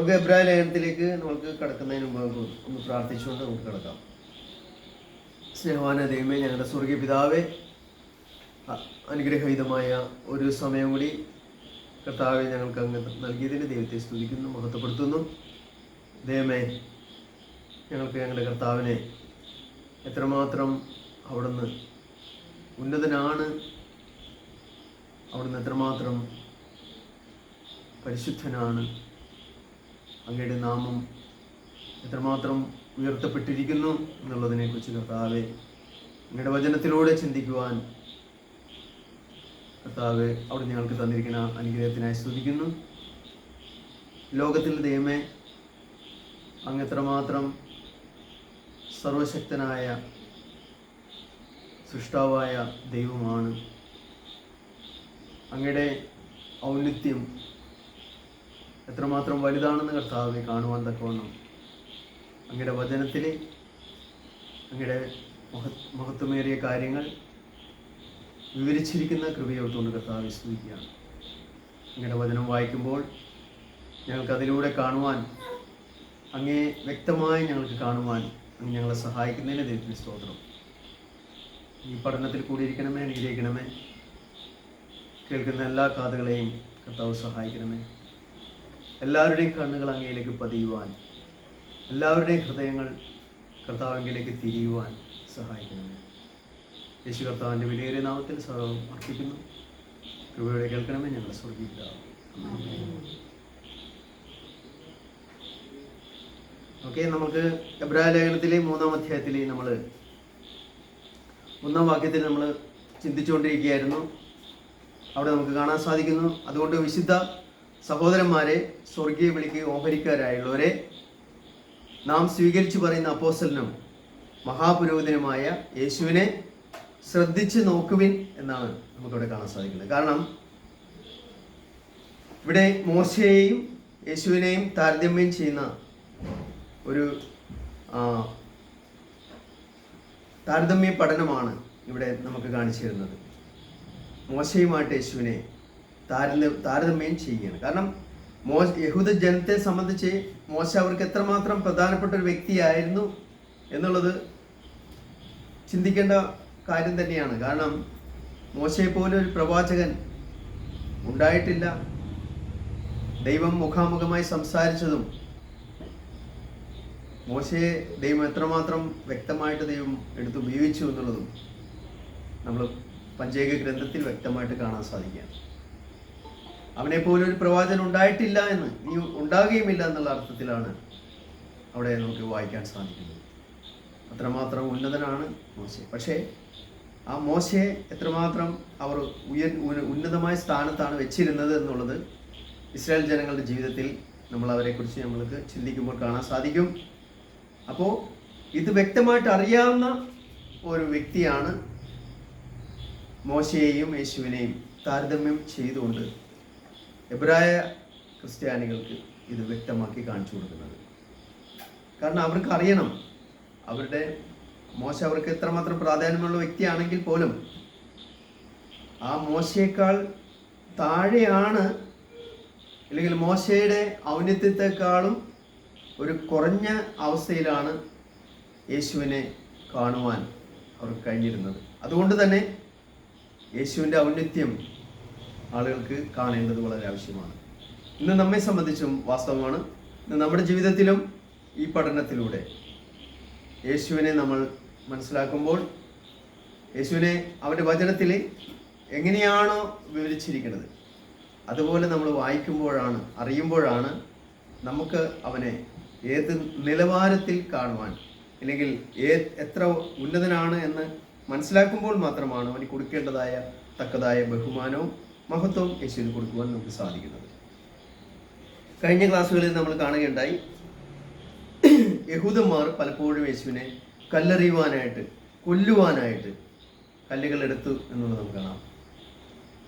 നമുക്ക് എബ്രായ ലേഖനത്തിലേക്ക് നമുക്ക് കടക്കുന്നതിന് മുമ്പ് ഒന്ന് പ്രാർത്ഥിച്ചുകൊണ്ട് നമുക്ക് കിടക്കാം. സ്നേഹവാന ദൈവമേ, ഞങ്ങളുടെ സ്വർഗീയ പിതാവേ, അനുഗ്രഹീതമായ ഒരു സമയം കൂടി കർത്താവെ ഞങ്ങൾക്ക് അങ്ങ് നൽകിയതിന് ദൈവത്തെ സ്തുതിക്കുന്നു, മഹത്വപ്പെടുത്തുന്നു. ദൈവമേ, ഞങ്ങൾക്ക് ഞങ്ങളുടെ കർത്താവിനെ എത്രമാത്രം അവിടുന്ന് ഉന്നതനാണ്, അവിടുന്ന് എത്രമാത്രം പരിശുദ്ധനാണ്, അങ്ങയുടെ നാമം എത്രമാത്രം ഉയർത്തപ്പെട്ടിരിക്കുന്നു എന്നുള്ളതിനെക്കുറിച്ച് കർത്താവെ അങ്ങയുടെ വചനത്തിലൂടെ ചിന്തിക്കുവാൻ കർത്താവ് അവിടെ ഞങ്ങൾക്ക് തന്നിരിക്കുന്ന അനുഗ്രഹത്തിനായി സ്തുതിക്കുന്നു. ലോകത്തിൽ ദൈവമേ, അങ്ങ് എത്രമാത്രം സർവശക്തനായ സൃഷ്ടാവായ ദൈവമാണ്. അങ്ങയുടെ ഔന്നത്യം എത്രമാത്രം വലുതാണെന്ന് കർത്താവെ കാണുവാൻ തക്കവണ്ണം അങ്ങയുടെ വചനത്തിൽ അങ്ങയുടെ മഹത്വമേറിയ കാര്യങ്ങൾ വിവരിച്ചിരിക്കുന്ന കൃപയോർത്തുകൊണ്ട് കർത്താവെ സ്തുതിക്കുകയാണ്. അങ്ങയുടെ വചനം വായിക്കുമ്പോൾ ഞങ്ങൾക്കതിലൂടെ കാണുവാൻ, അങ്ങേ വ്യക്തമായി ഞങ്ങൾക്ക് കാണുവാൻ അങ്ങ് ഞങ്ങളെ സഹായിക്കുന്നതിന് ദൈവത്തിന് സ്തോത്രം. ഈ പഠനത്തിൽ കൂടിയിരിക്കണമേ, അനുഗ്രഹിക്കണമേ. കേൾക്കുന്ന എല്ലാ കാതുകളെയും കർത്താവ് സഹായിക്കണമേ. എല്ലാവരുടെയും കണ്ണുകൾ അങ്ങയിലേക്ക് പതിയുവാൻ, എല്ലാവരുടെയും ഹൃദയങ്ങൾ കർത്താവിലേക്ക് തിരിയുവാൻ സഹായിക്കണമേ. യേശു കർത്താവിൻ്റെ വിലയേറിയ നാമത്തിൽ സർവ്വം അർപ്പിക്കുന്നു. കൃപയോടെ കേൾക്കണമേ ഞങ്ങളുടെ സ്വർഗീയ പിതാവേ. ഓക്കെ, നമുക്ക് എബ്രായ ലേഖനത്തിലെ 3-ാം അധ്യായത്തിൽ നമ്മൾ 1-ാം വാക്യത്തിൽ നമ്മൾ ചിന്തിച്ചുകൊണ്ടിരിക്കുകയായിരുന്നു. അവിടെ നമുക്ക് കാണാൻ സാധിക്കുന്നു, അതുകൊണ്ട് വിശുദ്ധ സഹോദരന്മാരെ, സ്വർഗീയ വിളിക്ക് ഓഹരിക്കാരായുള്ളവരെ, നാം സ്വീകരിച്ചു പറയുന്ന അപ്പോസ്തലനും മഹാപുരോഹിതനുമായ യേശുവിനെ ശ്രദ്ധിച്ച് നോക്കുവിൻ എന്നാണ് നമുക്കിവിടെ കാണാൻ സാധിക്കുന്നത്. കാരണം ഇവിടെ മോശയെയും യേശുവിനെയും താരതമ്യം ചെയ്യുന്ന ഒരു താരതമ്യ പഠനമാണ് ഇവിടെ നമുക്ക് കാണിച്ചു തരുന്നത്. മോശയുമായിട്ട് യേശുവിനെ താരതമ്യം ചെയ്യുകയാണ്. കാരണം യഹൂദ ജനത്തെ സംബന്ധിച്ച് മോശ അവർക്ക് എത്രമാത്രം പ്രധാനപ്പെട്ട ഒരു വ്യക്തിയായിരുന്നു എന്നുള്ളത് ചിന്തിക്കേണ്ട കാര്യം തന്നെയാണ്. കാരണം മോശയെപ്പോലെ ഒരു പ്രവാചകൻ ഉണ്ടായിട്ടില്ല. ദൈവം മുഖാമുഖമായി സംസാരിച്ചതും മോശയെ ദൈവം എത്രമാത്രം വ്യക്തമായിട്ട് ദൈവം എടുത്തുപയോഗിച്ചു എന്നുള്ളതും നമ്മൾ പഞ്ചേക ഗ്രന്ഥത്തിൽ വ്യക്തമായിട്ട് കാണാൻ സാധിക്കുകയാണ്. അവനെപ്പോലെ ഒരു പ്രവാചകൻ ഉണ്ടായിട്ടില്ല എന്ന്, ഇനി ഉണ്ടാകുകയുമില്ല എന്നുള്ള അർത്ഥത്തിലാണ് അവിടെ നമുക്ക് വായിക്കാൻ സാധിക്കുന്നത്. അത്രമാത്രം ഉന്നതനാണ് മോശെ. പക്ഷേ ആ മോശയെ എത്രമാത്രം അവർ ഉന്നതമായ സ്ഥാനത്താണ് വെച്ചിരുന്നത് എന്നുള്ളത് ഇസ്രായേൽ ജനങ്ങളുടെ ജീവിതത്തിൽ നമ്മൾ അവരെക്കുറിച്ച് നമ്മൾക്ക് ചിന്തിക്കുമ്പോൾ കാണാൻ സാധിക്കും. അപ്പോൾ ഇത് വ്യക്തമായിട്ട് അറിയാവുന്ന ഒരു വ്യക്തിയാണ് മോശയെയും യേശുവിനെയും താരതമ്യം ചെയ്തുകൊണ്ട് എബ്രായ ക്രിസ്ത്യാനികൾക്ക് ഇത് വ്യക്തമാക്കി കാണിച്ചു കൊടുക്കുന്നത്. കാരണം അവർക്ക് അറിയണം, അവരുടെ മോശ അവർക്ക് എത്രമാത്രം പ്രാധാന്യമുള്ള വ്യക്തിയാണെങ്കിൽ പോലും ആ മോശയേക്കാൾ താഴെയാണ്, അല്ലെങ്കിൽ മോശയുടെ ഔന്നത്യത്തെക്കാളും ഒരു കുറഞ്ഞ അവസ്ഥയിലാണ് യേശുവിനെ കാണുവാൻ അവർക്ക് കഴിഞ്ഞിരുന്നത്. അതുകൊണ്ട് തന്നെ യേശുവിൻ്റെ ഔന്നത്യം ആളുകൾക്ക് കാണേണ്ടത് വളരെ ആവശ്യമാണ്. ഇന്ന് നമ്മെ സംബന്ധിച്ചും വാസ്തവമാണ്. ഇന്ന് നമ്മുടെ ജീവിതത്തിലും ഈ പഠനത്തിലൂടെ യേശുവിനെ നമ്മൾ മനസ്സിലാക്കുമ്പോൾ, യേശുവിനെ അവൻ്റെ വചനത്തിൽ എങ്ങനെയാണോ വിവരിച്ചിരിക്കുന്നത് അതുപോലെ നമ്മൾ വായിക്കുമ്പോഴാണ്, അറിയുമ്പോഴാണ് നമുക്ക് അവനെ ഏത് നിലവാരത്തിൽ കാണുവാൻ, അല്ലെങ്കിൽ എത്ര ഉന്നതനാണ് എന്ന് മനസ്സിലാക്കുമ്പോൾ മാത്രമാണ് അവന് കൊടുക്കേണ്ടതായ തക്കതായ ബഹുമാനവും മഹത്വം യേശുവിന് കൊടുക്കുവാൻ നമുക്ക് സാധിക്കുന്നത്. കഴിഞ്ഞ ക്ലാസ്സുകളിൽ നമ്മൾ കാണുകയുണ്ടായി, യഹൂദന്മാർ പലപ്പോഴും യേശുവിനെ കല്ലെറിയുവാനായിട്ട്, കൊല്ലുവാനായിട്ട് കല്ലുകൾ എടുത്തു എന്നുള്ളത് നമുക്ക് കാണാം.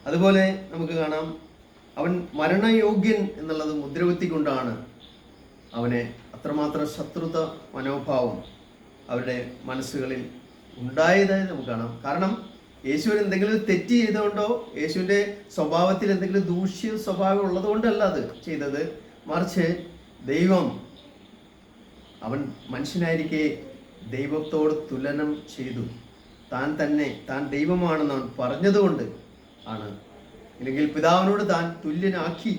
അതുപോലെ നമുക്ക് കാണാം, അവൻ മരണയോഗ്യൻ എന്നുള്ളത് മുദ്രകുത്തിക്കൊണ്ടാണ് അവനെ അത്രമാത്രം ശത്രുത മനോഭാവം അവരുടെ മനസ്സുകളിൽ ഉണ്ടായതായി നമുക്ക് കാണാം. കാരണം യേശുവിന് എന്തെങ്കിലും തെറ്റ് ചെയ്തുകൊണ്ടോ യേശുവിൻ്റെ സ്വഭാവത്തിൽ എന്തെങ്കിലും ദൂഷ്യ സ്വഭാവം ഉള്ളതുകൊണ്ടല്ല അത് ചെയ്തത്, മറിച്ച് ദൈവം അവൻ മനുഷ്യനായിരിക്കെ ദൈവത്തോട് തുലനം ചെയ്തു. താൻ ദൈവമാണെന്ന് അവൻ പറഞ്ഞതുകൊണ്ട് ആണ്, ഇല്ലെങ്കിൽ പിതാവിനോട് താൻ തുല്യനാക്കി,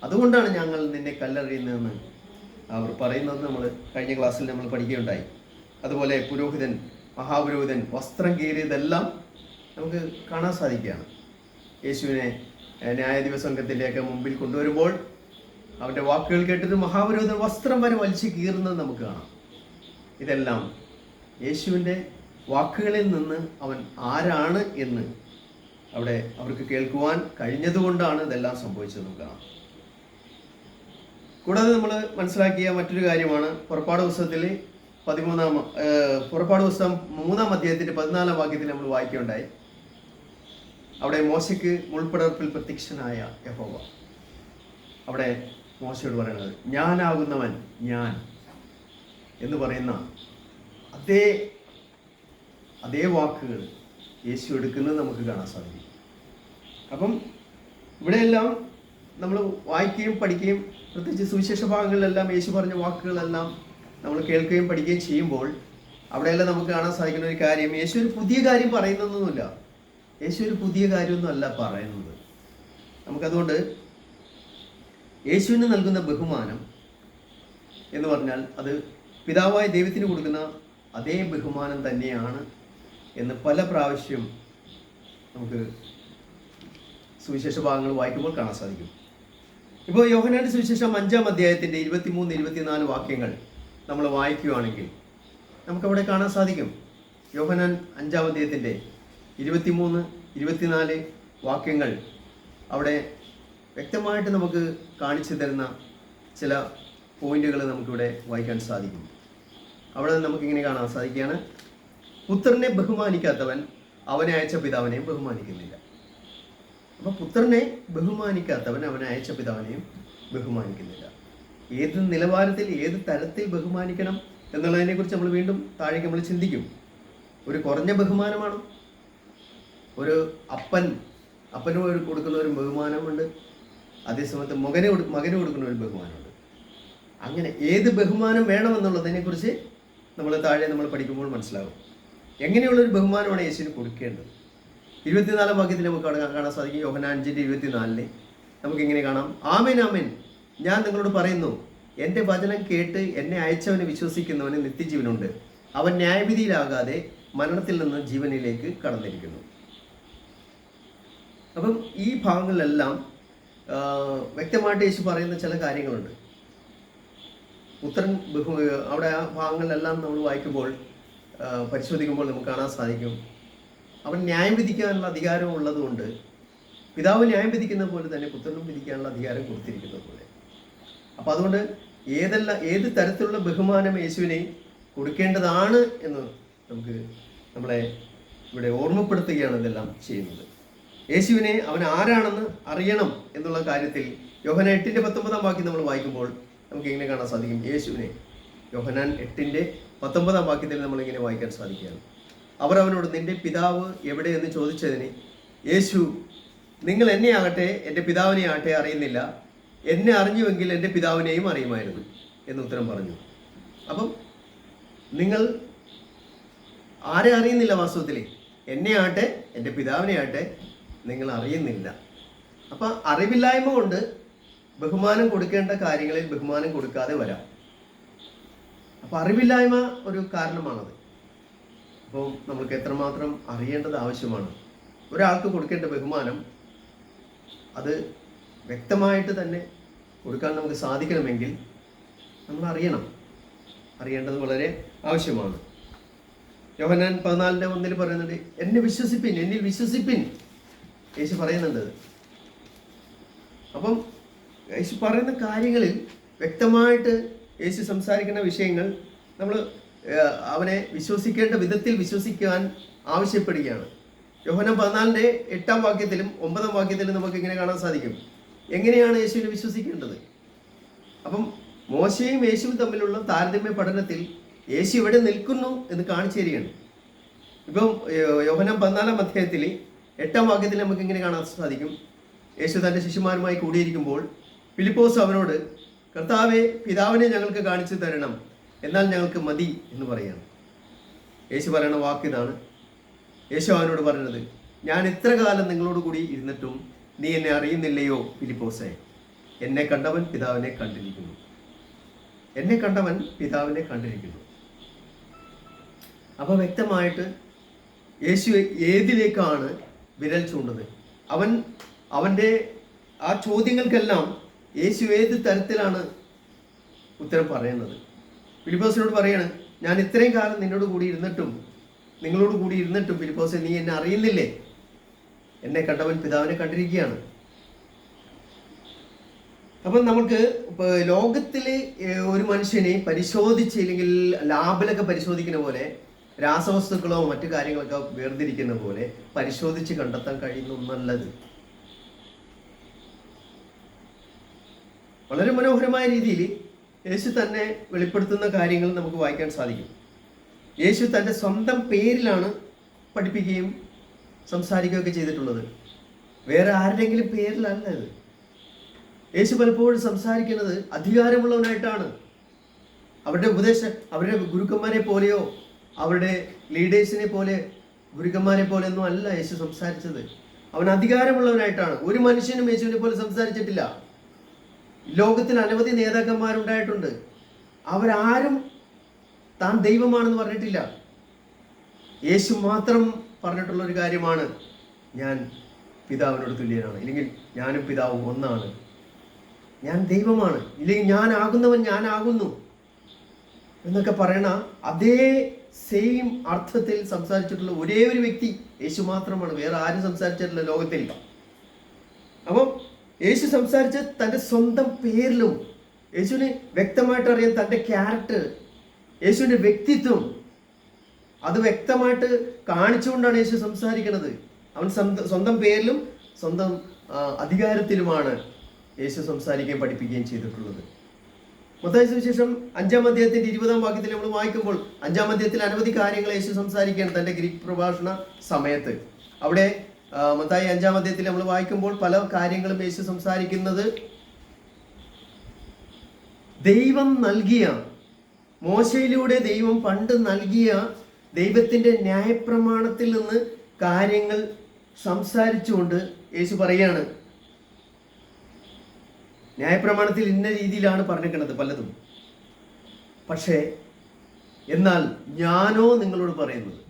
അതുകൊണ്ടാണ് ഞങ്ങൾ നിന്നെ കല്ലെറിയുന്നതെന്ന് അവർ പറയുന്നത് നമ്മൾ കഴിഞ്ഞ ക്ലാസ്സിൽ നമ്മൾ പഠിക്കുകയുണ്ടായി. അതുപോലെ പുരോഹിതൻ, മഹാപുരോഹിതൻ വസ്ത്രം കീറിയതെല്ലാം നമുക്ക് കാണാൻ സാധിക്കുകയാണ്. യേശുവിനെ ന്യായാധിപ സംഘത്തിൻ്റെയൊക്കെ മുമ്പിൽ കൊണ്ടുവരുമ്പോൾ അവൻ്റെ വാക്കുകൾ കേട്ടിട്ട് മഹാപുരോഹിതൻ വസ്ത്രം വരെ വലിച്ചു കീറുന്നത് നമുക്ക് കാണാം. ഇതെല്ലാം യേശുവിൻ്റെ വാക്കുകളിൽ നിന്ന് അവൻ ആരാണ് എന്ന് അവിടെ അവർക്ക് കേൾക്കുവാൻ കഴിഞ്ഞതുകൊണ്ടാണ് ഇതെല്ലാം സംഭവിച്ചത് നമുക്ക് കാണാം. കൂടാതെ നമ്മൾ മനസ്സിലാക്കിയ മറ്റൊരു കാര്യമാണ് പുറപ്പാട് പുസ്തകത്തിൽ പുറപ്പാട് പുസ്തകം 3-ാം അധ്യായത്തിൻ്റെ 14-ാം വാക്യത്തിൽ നമ്മൾ വായിക്കുകയുണ്ടായി. അവിടെ മോശയ്ക്ക് മുൾപ്പടർപ്പിൽ പ്രത്യക്ഷനായ യഹോവ അവിടെ മോശയോട് പറയുന്നത് ഞാനാകുന്നവൻ ഞാൻ എന്ന് പറയുന്ന അതേ വാക്കുകൾ യേശു എടുക്കുന്നത് നമുക്ക് കാണാൻ സാധിക്കും. അപ്പം ഇവിടെയെല്ലാം നമ്മൾ വായിക്കുകയും പഠിക്കുകയും പ്രത്യേകിച്ച് സുവിശേഷ ഭാഗങ്ങളിലെല്ലാം യേശു പറഞ്ഞ വാക്കുകളെല്ലാം നമ്മൾ കേൾക്കുകയും പഠിക്കുകയും ചെയ്യുമ്പോൾ അവിടെയെല്ലാം നമുക്ക് കാണാൻ സാധിക്കുന്ന ഒരു കാര്യം, യേശു ഒരു പുതിയ കാര്യം പറയുന്നൊന്നുമില്ല. യേശു ഒരു പുതിയ കാര്യമൊന്നും അല്ല പറയുന്നത്. നമുക്കതുകൊണ്ട് യേശുവിന് നൽകുന്ന ബഹുമാനം എന്ന് പറഞ്ഞാൽ അത് പിതാവായ ദൈവത്തിന് കൊടുക്കുന്ന അതേ ബഹുമാനം തന്നെയാണ് എന്ന് പല പ്രാവശ്യം നമുക്ക് സുവിശേഷ ഭാഗങ്ങൾ വായിക്കുമ്പോൾ കാണാൻ സാധിക്കും. ഇപ്പോൾ യോഹന്നാന്റെ സുവിശേഷം 5-ാം അധ്യായത്തിൻ്റെ 23-24 വാക്യങ്ങൾ നമ്മൾ വായിക്കുകയാണെങ്കിൽ നമുക്കവിടെ കാണാൻ സാധിക്കും. യോഹന്നാൻ 5-ാം അധ്യായത്തിൻ്റെ 23-24 വാക്യങ്ങൾ അവിടെ വ്യക്തമായിട്ട് നമുക്ക് കാണിച്ചു തരുന്ന ചില പോയിന്റുകൾ നമുക്കിവിടെ വായിക്കാൻ സാധിക്കും. അവിടെ നമുക്കിങ്ങനെ കാണാൻ സാധിക്കുകയാണ്, പുത്രനെ ബഹുമാനിക്കാത്തവൻ അവനെ അയച്ച പിതാവിനെയും ബഹുമാനിക്കുന്നില്ല. അപ്പോൾ പുത്രനെ ബഹുമാനിക്കാത്തവൻ അവനെ അയച്ച പിതാവിനെയും ബഹുമാനിക്കുന്നില്ല. ഏത് നിലവാരത്തിൽ ഏത് തരത്തിൽ ബഹുമാനിക്കണം എന്നുള്ളതിനെക്കുറിച്ച് നമ്മൾ വീണ്ടും താഴേക്ക് നമ്മൾ ചിന്തിക്കും. ഒരു കുറഞ്ഞ ബഹുമാനമാണ്. ഒരു അപ്പന് കൊടുക്കുന്ന ഒരു ബഹുമാനമുണ്ട്, അതേസമയത്ത് മകന് കൊടുക്കുന്ന ഒരു ബഹുമാനമുണ്ട്. അങ്ങനെ ഏത് ബഹുമാനം വേണമെന്നുള്ളതിനെക്കുറിച്ച് നമ്മൾ പഠിക്കുമ്പോൾ മനസ്സിലാകും. എങ്ങനെയുള്ളൊരു ബഹുമാനമാണ് യേശുവിന് കൊടുക്കേണ്ടത്. 24-ാം വാക്യത്തിൽ നമുക്ക് കാണാൻ സാധിക്കും. യോഹന്നാൻ 5:24 നമുക്കിങ്ങനെ കാണാം, ആമേൻ ആമേൻ ഞാൻ നിങ്ങളോട് പറയുന്നു, എൻ്റെ വചനം കേട്ട് എന്നെ അയച്ചവനെ വിശ്വസിക്കുന്നവന് നിത്യജീവനുണ്ട്, അവൻ ന്യായവിധിയിലാകാതെ മരണത്തിൽ നിന്ന് ജീവനിലേക്ക് കടന്നിരിക്കുന്നു. അപ്പം ഈ ഭാഗങ്ങളിലെല്ലാം വ്യക്തമായിട്ട് യേശു പറയുന്ന ചില കാര്യങ്ങളുണ്ട്. പുത്രൻ അവിടെ ആ ഭാഗങ്ങളിലെല്ലാം നമ്മൾ വായിക്കുമ്പോൾ പരിശോധിക്കുമ്പോൾ നമുക്ക് കാണാൻ സാധിക്കും, അവൻ ന്യായം വിധിക്കാനുള്ള അധികാരം ഉള്ളതുകൊണ്ട് പിതാവ് ന്യായം വിധിക്കുന്ന പോലെ തന്നെ പുത്രനും വിധിക്കാനുള്ള അധികാരം കൊടുത്തിരിക്കുന്നത് പോലെ. അപ്പം അതുകൊണ്ട് ഏത് തരത്തിലുള്ള ബഹുമാനം യേശുവിനെ കൊടുക്കേണ്ടതാണ് എന്ന് നമ്മളെ ഇവിടെ ഓർമ്മപ്പെടുത്തുകയാണ് ഇതെല്ലാം ചെയ്യുന്നത്. യേശുവിനെ അവൻ ആരാണെന്ന് അറിയണം എന്നുള്ള കാര്യത്തിൽ യോഹന്നാൻ 8:19 വാക്യം നമ്മൾ വായിക്കുമ്പോൾ നമുക്ക് ഇങ്ങനെ കാണാൻ സാധിക്കും. യേശുവിനെ യോഹന്നാൻ 8:19 വാക്യത്തിൽ നമ്മളിങ്ങനെ വായിക്കാൻ സാധിക്കുകയാണ്. അവർ അവനോട് നിന്റെ പിതാവ് എവിടെ എന്ന് ചോദിച്ചതിന് യേശു നിങ്ങൾ എന്നെ ആകട്ടെ എൻ്റെ പിതാവിനെ ആകട്ടെ അറിയുന്നില്ല, എന്നെ അറിഞ്ഞുവെങ്കിൽ എൻ്റെ പിതാവിനെയും അറിയുമായിരുന്നു എന്ന് ഉത്തരം പറഞ്ഞു. അപ്പം നിങ്ങൾ ആരെ അറിയുന്നില്ല, വാസ്തവത്തിൽ എന്നെ ആകട്ടെ എൻ്റെ പിതാവിനെ ആകട്ടെ നിങ്ങൾ അറിയുന്നില്ല. അപ്പം അറിവില്ലായ്മ കൊണ്ട് ബഹുമാനം കൊടുക്കേണ്ട കാര്യങ്ങളിൽ ബഹുമാനം കൊടുക്കാതെ വരാം. അപ്പം അറിവില്ലായ്മ ഒരു കാരണമാണത്. അപ്പോൾ നമുക്ക് എത്രമാത്രം അറിയേണ്ടത് ആവശ്യമാണ്. ഒരാൾക്ക് കൊടുക്കേണ്ട ബഹുമാനം അത് വ്യക്തമായിട്ട് തന്നെ കൊടുക്കാൻ നമുക്ക് സാധിക്കണമെങ്കിൽ നമ്മൾ അറിയേണ്ടത് വളരെ ആവശ്യമാണ്. യോഹന്നാൻ 14:1 പറയുന്നുണ്ട്, എന്നിൽ വിശ്വസിപ്പിൻ യേശു പറയുന്നുണ്ട്. അപ്പം യേശു പറയുന്ന കാര്യങ്ങളിൽ വ്യക്തമായിട്ട് യേശു സംസാരിക്കുന്ന വിഷയങ്ങൾ നമ്മൾ അവനെ വിശ്വസിക്കേണ്ട വിധത്തിൽ വിശ്വസിക്കാൻ ആവശ്യപ്പെടുകയാണ്. യോഹന്നാൻ 14:8 വാക്യത്തിലും 9 വാക്യത്തിലും നമുക്ക് ഇങ്ങനെ കാണാൻ സാധിക്കും എങ്ങനെയാണ് യേശുവിനെ വിശ്വസിക്കേണ്ടത്. അപ്പം മോശയും യേശുവും തമ്മിലുള്ള താരതമ്യ പഠനത്തിൽ യേശു ഇവിടെ നിൽക്കുന്നു എന്ന് കാണിച്ചു തരികയാണ്. ഇപ്പം യോഹന്നാൻ 14-ാം അധ്യായത്തിൽ 8 വാക്യത്തിൽ നമുക്ക് ഇങ്ങനെ കാണാൻ സാധിക്കും. യേശു തൻ്റെ ശിഷ്യന്മാരുമായി കൂടിയിരിക്കുമ്പോൾ ഫിലിപ്പോസ് അവനോട് കർത്താവെ, പിതാവിനെ ഞങ്ങൾക്ക് കാണിച്ചു തരണം, എന്നാൽ ഞങ്ങൾക്ക് മതി എന്ന് പറയാണ്. യേശു പറയുന്ന വാക്കിതാണ്. യേശു അവനോട് പറയുന്നത്, ഞാൻ ഇത്ര കാലം നിങ്ങളോട് കൂടി ഇരുന്നിട്ടും നീ എന്നെ അറിയുന്നില്ലയോ ഫിലിപ്പോസേ? എന്നെ കണ്ടവൻ പിതാവിനെ കണ്ടിരിക്കുന്നു. എന്നെ കണ്ടവൻ പിതാവിനെ കണ്ടിരിക്കുന്നു. അപ്പോൾ വ്യക്തമായിട്ട് യേശു ഏതിലേക്കാണ് വിരൽ ചൂണ്ടുന്നത്? അവൻ്റെ ആ ചോദ്യങ്ങൾക്കെല്ലാം യേശു ഏത് തരത്തിലാണ് ഉത്തരം പറയുന്നത്? ഫിലിപ്പോസിനോട് പറയാണ്, ഞാൻ ഇത്രയും കാലം നിന്നോട് കൂടി ഇരുന്നിട്ടും ഫിലിപ്പോസെ നീ എന്നെ അറിയുന്നില്ലേ? എന്നെ കണ്ടവൻ പിതാവിനെ കണ്ടിരിക്കുകയാണ്. അപ്പം നമുക്ക് ലോകത്തിലെ ഒരു മനുഷ്യനെ പരിശോധിച്ച്, ഇല്ലെങ്കിൽ ലാബിലൊക്കെ പരിശോധിക്കുന്ന പോലെ, രാസവസ്തുക്കളോ മറ്റു കാര്യങ്ങളൊക്കെ വേർതിരിക്കുന്ന പോലെ പരിശോധിച്ച് കണ്ടെത്താൻ കഴിയുന്ന ഒന്നല്ലത്. വളരെ മനോഹരമായ രീതിയിൽ യേശു തന്നെ വെളിപ്പെടുത്തുന്ന കാര്യങ്ങൾ നമുക്ക് വായിക്കാൻ സാധിക്കും. യേശു തൻ്റെ സ്വന്തം പേരിലാണ് പഠിപ്പിക്കുകയും സംസാരിക്കുകയൊക്കെ ചെയ്തിട്ടുള്ളത്. വേറെ ആരുടെയെങ്കിലും പേരിലല്ല ഇത്. യേശു പലപ്പോഴും സംസാരിക്കുന്നത് അധികാരമുള്ളവനായിട്ടാണ്. അവരുടെ ഗുരുക്കന്മാരെ പോലെയോ അവരുടെ ലീഡേഴ്സിനെ പോലെ, ഗുരുക്കന്മാരെ പോലെ ഒന്നും അല്ല യേശു സംസാരിച്ചത്. അവൻ അധികാരമുള്ളവനായിട്ടാണ്. ഒരു മനുഷ്യനും യേശുവിനെ പോലെ സംസാരിച്ചിട്ടില്ല. ലോകത്തിൽ അനവധി നേതാക്കന്മാരുണ്ടായിട്ടുണ്ട്. അവരാരും താൻ ദൈവമാണെന്ന് പറഞ്ഞിട്ടില്ല. യേശു മാത്രം പറഞ്ഞിട്ടുള്ള ഒരു കാര്യമാണ്, ഞാൻ പിതാവിനോട് തുല്യനാണ്, ഇല്ലെങ്കിൽ ഞാനും പിതാവും ഒന്നാണ്, ഞാൻ ദൈവമാണ്, ഇല്ലെങ്കിൽ ഞാനാകുന്നവൻ ഞാനാകുന്നു എന്നൊക്കെ പറയണ അതേ സെയിം അർത്ഥത്തിൽ സംസാരിച്ചിട്ടുള്ള ഒരേ ഒരു വ്യക്തി യേശു മാത്രമാണ്. വേറെ ആരും സംസാരിച്ചിട്ടില്ല ലോകത്തിൽ. അപ്പം യേശു സംസാരിച്ച് തൻ്റെ സ്വന്തം പേരിലും യേശുവിന് വ്യക്തമായിട്ട് അറിയാം തൻ്റെ ക്യാരക്ടർ, യേശുവിൻ്റെ വ്യക്തിത്വം അത് വ്യക്തമായിട്ട് കാണിച്ചുകൊണ്ടാണ് യേശു സംസാരിക്കുന്നത്. അവൻ സ്വന്തം പേരിലും സ്വന്തം അധികാരത്തിലുമാണ് യേശു സംസാരിക്കുകയും പഠിപ്പിക്കുകയും ചെയ്തിട്ടുള്ളത്. മത്തായി സുവിശേഷം 5-ാം അധ്യായത്തിന്റെ 20-ാം വാക്യത്തിൽ നമ്മൾ വായിക്കുമ്പോൾ 5-ാം അധ്യായത്തിൽ അനവധി കാര്യങ്ങൾ യേശു സംസാരിക്കുകയാണ് തൻ്റെ ഗ്രീക്ക് പ്രഭാഷണ സമയത്ത്. അവിടെ മത്തായി 5-ാം അധ്യായത്തിൽ നമ്മൾ വായിക്കുമ്പോൾ പല കാര്യങ്ങളും യേശു സംസാരിക്കുന്നത് ദൈവം നൽകിയ, മോശയിലൂടെ ദൈവം പണ്ട് നൽകിയ ദൈവത്തിൻ്റെ ന്യായപ്രമാണത്തിൽ നിന്ന് കാര്യങ്ങൾ സംസാരിച്ചുകൊണ്ട് യേശു പറയാണ്, ന്യായപ്രമാണത്തിൽ ഇന്ന രീതിയിലാണ് പറഞ്ഞിരിക്കുന്നത് പലതും, പക്ഷേ എന്നാൽ ഞാനോ നിങ്ങളോട് പറയുന്നത്,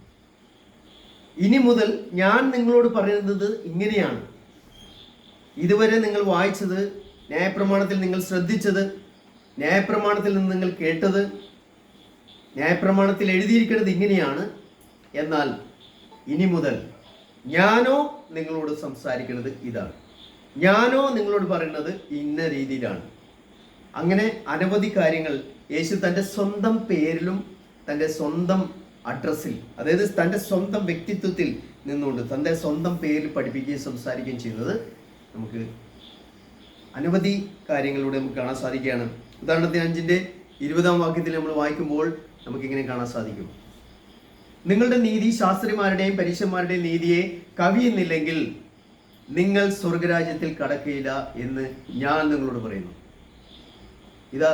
ഇനി മുതൽ ഞാൻ നിങ്ങളോട് പറയുന്നത് ഇങ്ങനെയാണ്. ഇതുവരെ നിങ്ങൾ വായിച്ചത്, ന്യായപ്രമാണത്തിൽ നിങ്ങൾ ശ്രദ്ധിച്ചത്, ന്യായപ്രമാണത്തിൽ നിന്ന് നിങ്ങൾ കേട്ടത്, ന്യായപ്രമാണത്തിൽ എഴുതിയിരിക്കുന്നത് ഇങ്ങനെയാണ്. എന്നാൽ ഇനി മുതൽ ഞാനോ നിങ്ങളോട് സംസാരിക്കുന്നത് ഇതാണ്, ഞാനോ നിങ്ങളോട് പറയുന്നത് ഇന്ന രീതിയിലാണ്. അങ്ങനെ അനവധി കാര്യങ്ങൾ യേശു തൻ്റെ സ്വന്തം പേരിലും തൻ്റെ സ്വന്തം അഡ്രസ്സിൽ, അതായത് തൻ്റെ സ്വന്തം വ്യക്തിത്വത്തിൽ നിന്നുകൊണ്ട് തൻ്റെ സ്വന്തം പേരിൽ പഠിപ്പിക്കുകയും സംസാരിക്കുകയും ചെയ്യുന്നത് നമുക്ക് അനവധി കാര്യങ്ങളിലൂടെ നമുക്ക് കാണാൻ സാധിക്കുകയാണ്. ഉദാഹരണത്തിന് 5-ന്റെ 20-ാം വാക്യത്തിൽ നമ്മൾ വായിക്കുമ്പോൾ നമുക്കിങ്ങനെ കാണാൻ സാധിക്കും, നിങ്ങളുടെ നീതി ശാസ്ത്രിമാരുടെയും പരീശന്മാരുടെയും നീതിയെ കവിയുന്നില്ലെങ്കിൽ നിങ്ങൾ സ്വർഗരാജ്യത്തിൽ കടക്കുകയില്ല എന്ന് ഞാൻ നിങ്ങളോട് പറയുന്നു. ഇതാ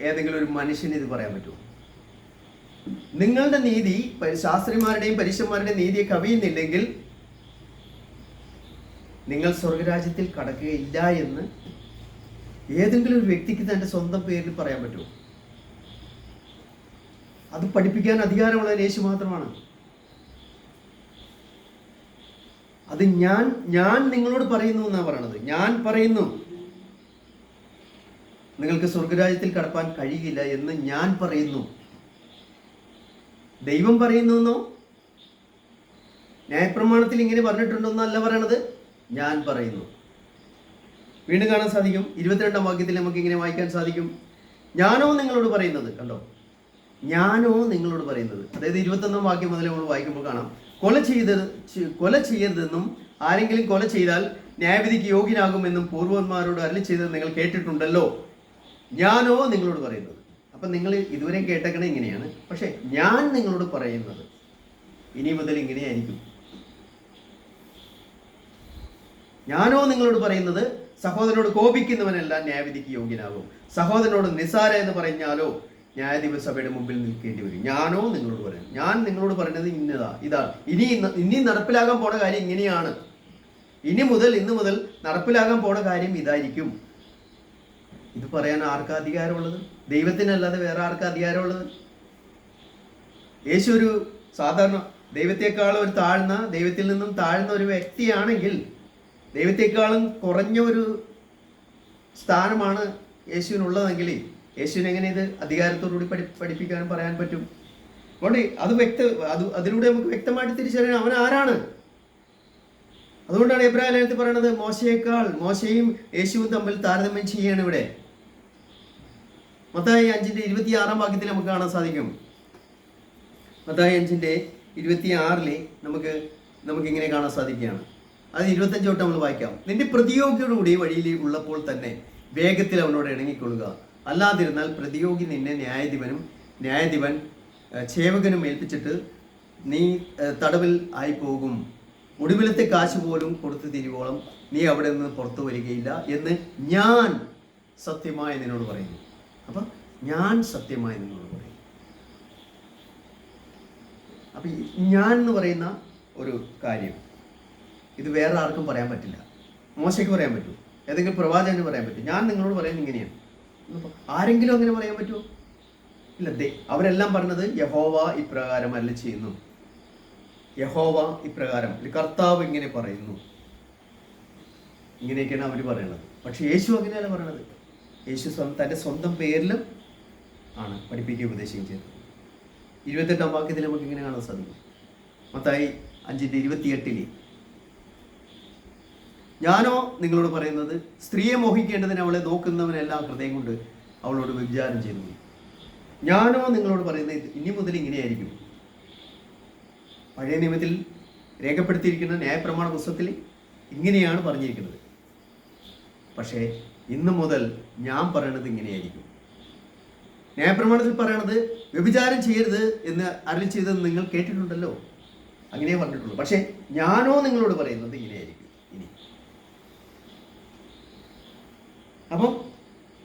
ഏതെങ്കിലും ഒരു മനുഷ്യന് ഇത് പറയാൻ പറ്റുമോ? നിങ്ങളുടെ നീതി ശാസ്ത്രിമാരുടെയും പരീശന്മാരുടെയും നീതിയെ കവിയുന്നില്ലെങ്കിൽ നിങ്ങൾ സ്വർഗരാജ്യത്തിൽ കടക്കുകയില്ല എന്ന് ഏതെങ്കിലും ഒരു വ്യക്തിക്ക് തൻ്റെ സ്വന്തം പേരിൽ പറയാൻ പറ്റുമോ? അത് പഠിപ്പിക്കാൻ അധികാരമുള്ള യേശു മാത്രമാണ്. അത് ഞാൻ നിങ്ങളോട് പറയുന്നു എന്നാണ് പറയണത്. ഞാൻ പറയുന്നു നിങ്ങൾക്ക് സ്വർഗരാജ്യത്തിൽ കടപ്പാൻ കഴിയില്ല എന്ന് ഞാൻ പറയുന്നു. ദൈവം പറയുന്നു എന്നോ ന്യായപ്രമാണത്തിൽ ഇങ്ങനെ പറഞ്ഞിട്ടുണ്ടോ എന്നല്ല പറയണത്, ഞാൻ പറയുന്നു. വീണ്ടും കാണാൻ സാധിക്കും 22-ാം വാക്യത്തിൽ നമുക്ക് ഇങ്ങനെ വായിക്കാൻ സാധിക്കും, ഞാനോ നിങ്ങളോട് പറയുന്നത്. കണ്ടോ, ഞാനോ നിങ്ങളോട് പറയുന്നത്. അതായത് 21-ാം വാക്യം മുതൽ നമ്മൾ വായിക്കുമ്പോൾ കാണാം, കൊല ചെയ്യരുതെന്നും ആരെങ്കിലും കൊല ചെയ്താൽ ന്യായവിധിക്ക് യോഗ്യനാകുമെന്നും പൂർവന്മാരോട് അരുളി ചെയ്തത് നിങ്ങൾ കേട്ടിട്ടുണ്ടല്ലോ, ഞാനോ നിങ്ങളോട് പറയുന്നത്. അപ്പം നിങ്ങൾ ഇതുവരെ കേട്ടേക്കണ ഇങ്ങനെയാണ്, പക്ഷെ ഞാൻ നിങ്ങളോട് പറയുന്നത് ഇനി മുതൽ ഇങ്ങനെയായിരിക്കും. ഞാനോ നിങ്ങളോട് പറയുന്നത് സഹോദരനോട് കോപിക്കുന്നവനെല്ലാം ന്യായവിധിക്ക് യോഗ്യനാകും. സഹോദരനോട് നിസാര എന്ന് പറഞ്ഞാലോ ന്യായാധിപ സഭയുടെ മുമ്പിൽ നിൽക്കേണ്ടി വരും. ഞാനോ നിങ്ങളോട് പറയാം, ഞാൻ നിങ്ങളോട് പറയുന്നത് ഇതാണ്. ഇനി നടപ്പിലാകാൻ പോണ കാര്യം ഇങ്ങനെയാണ്. ഇന്ന് മുതൽ നടപ്പിലാകാൻ പോണ കാര്യം ഇതായിരിക്കും. ഇത് പറയാൻ ആർക്കാ അധികാരമുള്ളത്? ദൈവത്തിനല്ലാതെ വേറെ ആർക്കാ അധികാരമുള്ളത്? യേശു ഒരു സാധാരണ ദൈവത്തെക്കാളും ദൈവത്തിൽ നിന്നും താഴ്ന്ന ഒരു വ്യക്തിയാണെങ്കിൽ, ദൈവത്തെക്കാളും കുറഞ്ഞ ഒരു സ്ഥാനമാണ് യേശുവിനുള്ളതെങ്കിൽ യേശുവിന് എങ്ങനെ ഇത് അധികാരത്തോടുകൂടി പഠിപ്പിക്കാനും പറയാൻ പറ്റും? അതുകൊണ്ട് അതിലൂടെ നമുക്ക് വ്യക്തമായിട്ട് തിരിച്ചറിയണം അവൻ ആരാണ്. അതുകൊണ്ടാണ് എബ്രായ ലേഖനത്തിൽ പറയുന്നത് മോശയും യേശുവും തമ്മിൽ താരതമ്യം ചെയ്യാണ് ഇവിടെ. മത്തായി 5:26 വാക്യത്തിൽ നമുക്ക് കാണാൻ സാധിക്കും. മത്തായി 5:26 നമുക്ക് ഇങ്ങനെ കാണാൻ സാധിക്കുകയാണ്. അത് 25 തൊട്ട് നമ്മൾ വായിക്കാം. നിന്റെ പ്രതിയോഗിയോടുകൂടി വഴിയിൽ ഉള്ളപ്പോൾ തന്നെ വേഗത്തിൽ അവനോട് ഇണങ്ങിക്കൊള്ളുക. അല്ലാതിരുന്നാൽ പ്രതിയോഗി നിന്നെ ന്യായാധിപൻ സേവകനും ഏൽപ്പിച്ചിട്ട് നീ തടവിൽ ആയി പോകും. ഒടുവിലത്തെ കാശ് പോലും കൊടുത്തു തിരിവോളം നീ അവിടെ നിന്ന് പുറത്തു വരികയില്ല എന്ന് ഞാൻ സത്യമായി നിന്നോട് പറയുന്നു. അപ്പം ഞാൻ സത്യമായി നിന്നോട് പറയും. അപ്പം ഞാൻ എന്ന് പറയുന്ന ഒരു കാര്യം ഇത് വേറെ ആർക്കും പറയാൻ പറ്റില്ല. മോശയ്ക്ക് പറയാൻ പറ്റും, ഏതെങ്കിലും പ്രവാചകന് പറയാൻ പറ്റും. ഞാൻ നിങ്ങളോട് പറയുന്നത് ഇങ്ങനെയാണ്. ആരെങ്കിലും അങ്ങനെ പറയാൻ പറ്റുമോ? ഇല്ല. അവരെല്ലാം പറഞ്ഞത് യഹോവ ഇപ്രകാരം അല്ല ചെയ്യുന്നു, യഹോവ ഇപ്രകാരം, കർത്താവ് ഇങ്ങനെ പറയുന്നു, ഇങ്ങനെയൊക്കെയാണ് അവർ പറയണത്. പക്ഷെ യേശു അങ്ങനെയല്ല പറയണത്. യേശു തൻ്റെ സ്വന്തം പേരിലും ആണ് പഠിപ്പിക്കുകയും ഉപദേശിക്കുകയും ചെയ്തത്. 28 വാക്യത്തിൽ നമുക്ക് ഇങ്ങനെ കാണാൻ സാധിക്കും. മത്തായി 5:28 ഞാനോ നിങ്ങളോട് പറയുന്നത് സ്ത്രീയെ മോഹിക്കേണ്ടതിന് അവളെ നോക്കുന്നവനെല്ലാം ഹൃദയം കൊണ്ട് അവളോട് വ്യഭിചാരം ചെയ്തു. ഞാനോ നിങ്ങളോട് പറയുന്നത് ഇനി മുതൽ ഇങ്ങനെയായിരിക്കും. പഴയ നിയമത്തിൽ രേഖപ്പെടുത്തിയിരിക്കുന്ന ന്യായപ്രമാണ പുസ്തകത്തിൽ ഇങ്ങനെയാണ് പറഞ്ഞിരിക്കുന്നത്. പക്ഷേ ഇന്നു മുതൽ ഞാൻ പറയണത് ഇങ്ങനെയായിരിക്കും. ന്യായപ്രമാണത്തിൽ പറയണത് വ്യഭിചാരം ചെയ്യരുത് എന്ന് അരുളി ചെയ്തത് നിങ്ങൾ കേട്ടിട്ടുണ്ടല്ലോ, അങ്ങനെ പറഞ്ഞിട്ടുള്ളൂ. പക്ഷേ ഞാനോ നിങ്ങളോട് പറയുന്നത് ഇങ്ങനെയായിരിക്കും ഇനി. അപ്പം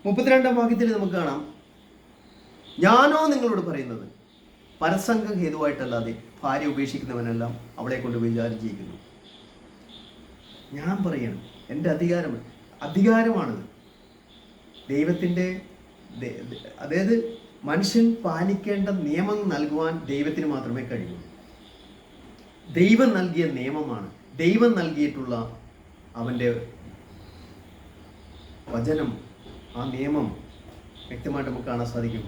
32 വാക്യത്തിൽ നമുക്ക് കാണാം, ഞാനോ നിങ്ങളോട് പറയുന്നത് പരസംഗ ഹേതുവായിട്ടല്ലാതെ ഭാര്യ ഉപേക്ഷിക്കുന്നവനെല്ലാം അവളെ കൊണ്ട് വ്യഭിചാരം ചെയ്യിക്കുന്നു. ഞാൻ പറയണം, എൻ്റെ അധികാരമാണിത്. ദൈവത്തിൻ്റെ, അതായത് മനുഷ്യൻ പാലിക്കേണ്ട നിയമം നൽകുവാൻ ദൈവത്തിന് മാത്രമേ കഴിയൂ. ദൈവം നൽകിയ നിയമമാണ്, ദൈവം നൽകിയിട്ടുള്ള അവൻ്റെ വചനം, ആ നിയമം വ്യക്തമായിട്ട് നമുക്ക് കാണാൻ സാധിക്കും.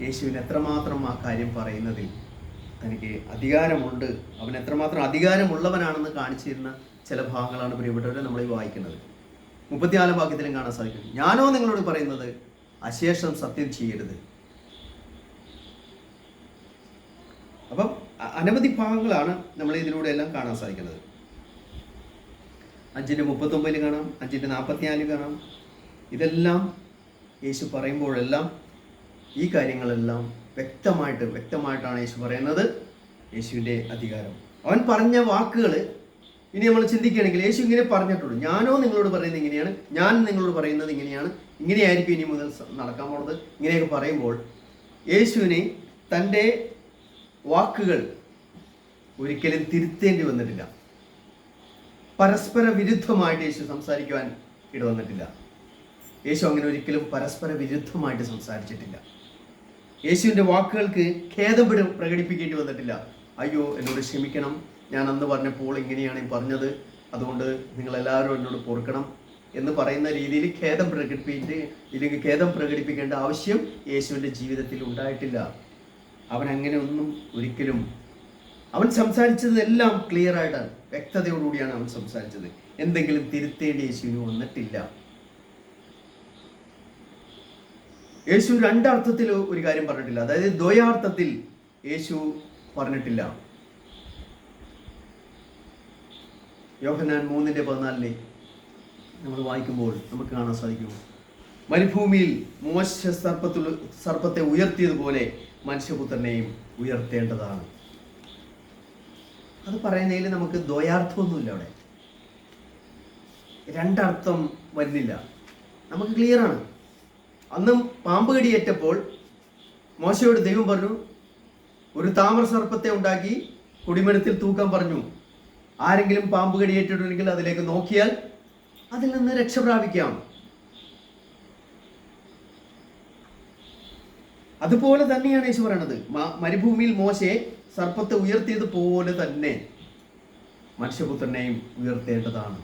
യേശുവിന് എത്രമാത്രം ആ കാര്യം പറയുന്നതിൽ തനിക്ക് അധികാരമുണ്ട്, അവൻ എത്രമാത്രം അധികാരമുള്ളവനാണെന്ന് കാണിച്ചിരുന്ന ചില ഭാഗങ്ങളാണ് പ്രിയപ്പെട്ടവരെ നമ്മൾ ഈ വായിക്കുന്നത്. 34 വാക്യത്തിലും കാണാൻ സാധിക്കും, ഞാനോ നിങ്ങളോട് പറയുന്നത് അശേഷം സത്യം ചെയ്യരുത്. അപ്പം അനവധി ഭാഗങ്ങളാണ് നമ്മൾ ഇതിലൂടെ എല്ലാം കാണാൻ സാധിക്കുന്നത്. 5:39 കാണാം, 5:44 കാണാം. ഇതെല്ലാം യേശു പറയുമ്പോഴെല്ലാം ഈ കാര്യങ്ങളെല്ലാം വ്യക്തമായിട്ടാണ് യേശു പറയുന്നത്. യേശുവിൻ്റെ അധികാരം, അവൻ പറഞ്ഞ വാക്കുകൾ ഇനി നമ്മൾ ചിന്തിക്കുകയാണെങ്കിൽ യേശു ഇങ്ങനെ പറഞ്ഞിട്ടുള്ളൂ. ഞാനോ നിങ്ങളോട് പറയുന്നത് ഇങ്ങനെയാണ്, ഞാൻ നിങ്ങളോട് പറയുന്നത് ഇങ്ങനെയാണ്, ഇങ്ങനെയായിരിക്കും ഇനി മുതൽ നടക്കാൻ പോകുന്നത്. ഇങ്ങനെയൊക്കെ പറയുമ്പോൾ യേശുവിനെ തൻ്റെ വാക്കുകൾ ഒരിക്കലും തിരുത്തേണ്ടി വന്നിട്ടില്ല. പരസ്പര വിരുദ്ധമായിട്ട് യേശു സംസാരിക്കുവാൻ ഇടവന്നിട്ടില്ല. യേശു അങ്ങനെ ഒരിക്കലും പരസ്പര വിരുദ്ധമായിട്ട് സംസാരിച്ചിട്ടില്ല. യേശുവിൻ്റെ വാക്കുകൾക്ക് ഖേദം പ്രകടിപ്പിക്കേണ്ടി വന്നിട്ടില്ല. അയ്യോ എന്നോട് ക്ഷമിക്കണം, ഞാൻ അന്ന് പറഞ്ഞപ്പോൾ ഇങ്ങനെയാണ് പറഞ്ഞത്, അതുകൊണ്ട് നിങ്ങളെല്ലാവരും എന്നോട് പൊറുക്കണം എന്ന് പറയുന്ന രീതിയിൽ ഖേദം പ്രകടിപ്പിക്കേണ്ട ആവശ്യം യേശുവിൻ്റെ ജീവിതത്തിൽ ഉണ്ടായിട്ടില്ല. അവൻ അങ്ങനെ ഒന്നും ഒരിക്കലും, അവൻ സംസാരിച്ചതെല്ലാം ക്ലിയറായിട്ടാണ്, വ്യക്തതയോടുകൂടിയാണ് അവൻ സംസാരിച്ചത്. എന്തെങ്കിലും തിരുത്തേണ്ടി യേശുവിന് വന്നിട്ടില്ല. യേശു രണ്ടർത്ഥത്തിൽ ഒരു കാര്യം പറഞ്ഞിട്ടില്ല, അതായത് ദ്വയാർത്ഥത്തിൽ യേശു പറഞ്ഞിട്ടില്ല. യോഹന്നാൻ 3:14 നമ്മൾ വായിക്കുമ്പോൾ നമുക്ക് കാണാൻ സാധിക്കും, മരുഭൂമിയിൽ മോശ സർപ്പത്തെ ഉയർത്തിയതുപോലെ മനുഷ്യപുത്രനെയും ഉയർത്തേണ്ടതാണ്. അത് പറയുന്നതിൽ നമുക്ക് ദ്വയാർത്ഥമൊന്നുമില്ല. അവിടെ രണ്ടർത്ഥം വരുന്നില്ല, നമുക്ക് ക്ലിയറാണ്. അന്നും പാമ്പ് കടിയേറ്റപ്പോൾ മോശയോട് ദൈവം പറഞ്ഞു, ഒരു താമര സർപ്പത്തെ ഉണ്ടാക്കി കൊടിമരത്തിൽ തൂക്കാൻ പറഞ്ഞു. ആരെങ്കിലും പാമ്പ് കടിയേറ്റിട്ടുണ്ടെങ്കിൽ അതിലേക്ക് നോക്കിയാൽ അതിൽ നിന്ന് രക്ഷ പ്രാപിക്കാം. അതുപോലെ തന്നെയാണ് യേശു പറയണത്. മരുഭൂമിയിൽ മോശയെ സർപ്പത്തെ ഉയർത്തിയതുപോലെ തന്നെ മനുഷ്യപുത്രനെയും ഉയർത്തേണ്ടതാണ്.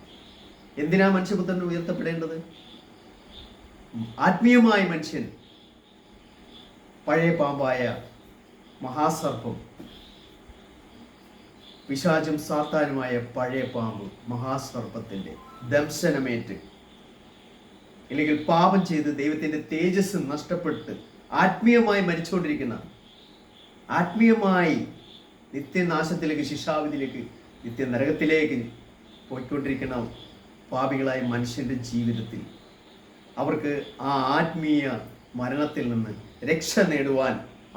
എന്തിനാ മനുഷ്യപുത്രൻ ഉയർത്തപ്പെടേണ്ടത്? ആത്മീയമായ മനുഷ്യൻ, പഴയ പാമ്പായ മഹാസർപ്പം, പിശാചും സാത്താനുമായ പഴയ പാമ്പ് മഹാസർപ്പത്തിന്റെ ദംശനമേറ്റ്, അല്ലെങ്കിൽ പാപം ചെയ്ത് ദൈവത്തിന്റെ തേജസ് നഷ്ടപ്പെട്ട് ആത്മീയമായി മരിച്ചുകൊണ്ടിരിക്കുന്ന, ആത്മീയമായി നിത്യനാശത്തിലേക്ക്, ശിക്ഷാവിധിയിലേക്ക്, നിത്യനരകത്തിലേക്ക് പോയിക്കൊണ്ടിരിക്കുന്ന പാപികളായ മനുഷ്യന്റെ ജീവിതത്തിൽ അവർക്ക് ആ ആത്മീയ മരണത്തിൽ നിന്ന് രക്ഷ നേടുവാൻ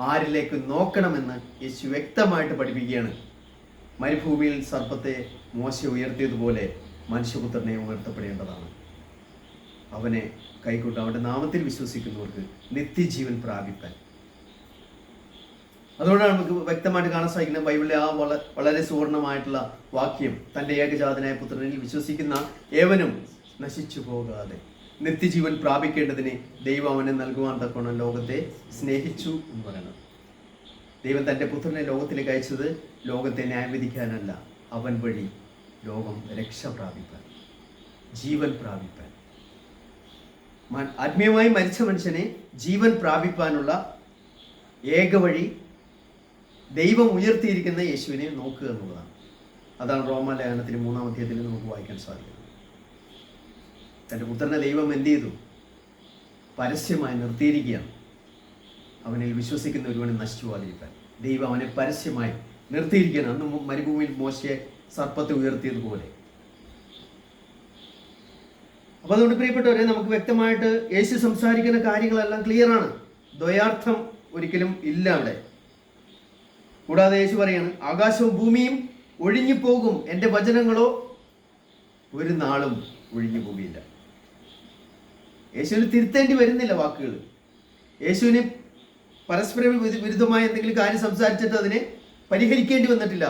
ആരിലേക്ക് നോക്കണമെന്ന് യേശു വ്യക്തമായിട്ട് പഠിപ്പിക്കുകയാണ്. മരുഭൂമിയിൽ സർപ്പത്തെ മോശ ഉയർത്തിയതുപോലെ മനുഷ്യപുത്രനെ ഉയർത്തപ്പെടേണ്ടതാണ്. അവനെ കൈക്കൂട്ട, അവന്റെ നാമത്തിൽ വിശ്വസിക്കുന്നവർക്ക് നിത്യജീവൻ പ്രാപിക്കാൻ. അതുകൊണ്ടാണ് നമുക്ക് വ്യക്തമായിട്ട് കാണാൻ സാധിക്കുന്നത് ബൈബിളിലെ ആ വളരെ സുവർണമായിട്ടുള്ള വാക്യം, തൻ്റെ ഏകജാതനായ പുത്രനിൽ വിശ്വസിക്കുന്ന ഏവനും നശിച്ചു പോകാതെ നിത്യജീവൻ പ്രാപിക്കേണ്ടതിന് ദൈവം അവനെ നൽകുവാൻ തക്കവണ്ണം ലോകത്തെ സ്നേഹിച്ചു എന്ന് പറയുന്നത്. ദൈവം തൻ്റെ പുത്രനെ ലോകത്തിലേക്ക് അയച്ചത് ലോകത്തെ ന്യായവിധിക്കാനല്ല, അവൻ വഴി ലോകം രക്ഷ പ്രാപിപ്പാൻ, ജീവൻ പ്രാപിപ്പാൻ. ആത്മീയമായി മരിച്ച മനുഷ്യനെ ജീവൻ പ്രാപിപ്പാനുള്ള ഏക വഴി ദൈവം ഉയർത്തിയിരിക്കുന്ന യേശുവിനെ നോക്കുക എന്നുള്ളതാണ്. അതാണ് റോമാലേഖനത്തിന് 3-ാം അധ്യായത്തിൽ നമുക്ക് വായിക്കാൻ സാധിക്കുന്നത്. തൻ്റെ പുത്രനെ ദൈവം എന്ത് ചെയ്തു? പരസ്യമായി നിർത്തിയിരിക്കുകയാണ്. അവനിൽ വിശ്വസിക്കുന്ന ഒരുവനെ നശിച്ചു പോകാതിരിക്കാൻ ദൈവം അവനെ പരസ്യമായി നിർത്തിയിരിക്കുകയാണ്. അന്ന് മരുഭൂമിയിൽ മോശയെ സർപ്പത്തെ ഉയർത്തിയതുപോലെ. അപ്പൊ അതുകൊണ്ട് പ്രിയപ്പെട്ടവരെ, നമുക്ക് വ്യക്തമായിട്ട് യേശു സംസാരിക്കുന്ന കാര്യങ്ങളെല്ലാം ക്ലിയറാണ്. ദ്വയാർത്ഥം ഒരിക്കലും ഇല്ല അവിടെ. കൂടാതെ യേശു പറയാണ്, ആകാശവും ഭൂമിയും ഒഴിഞ്ഞു പോകും, എൻ്റെ വചനങ്ങളോ ഒരു നാളും ഒഴിഞ്ഞു പോകില്ല. യേശുവിന് തിരുത്തേണ്ടി വരുന്നില്ല വാക്കുകൾ. യേശുവിന് പരസ്പര വിരുദ്ധമായ എന്തെങ്കിലും കാര്യം സംസാരിച്ചിട്ട് അതിനെ പരിഹരിക്കേണ്ടി വന്നിട്ടില്ല,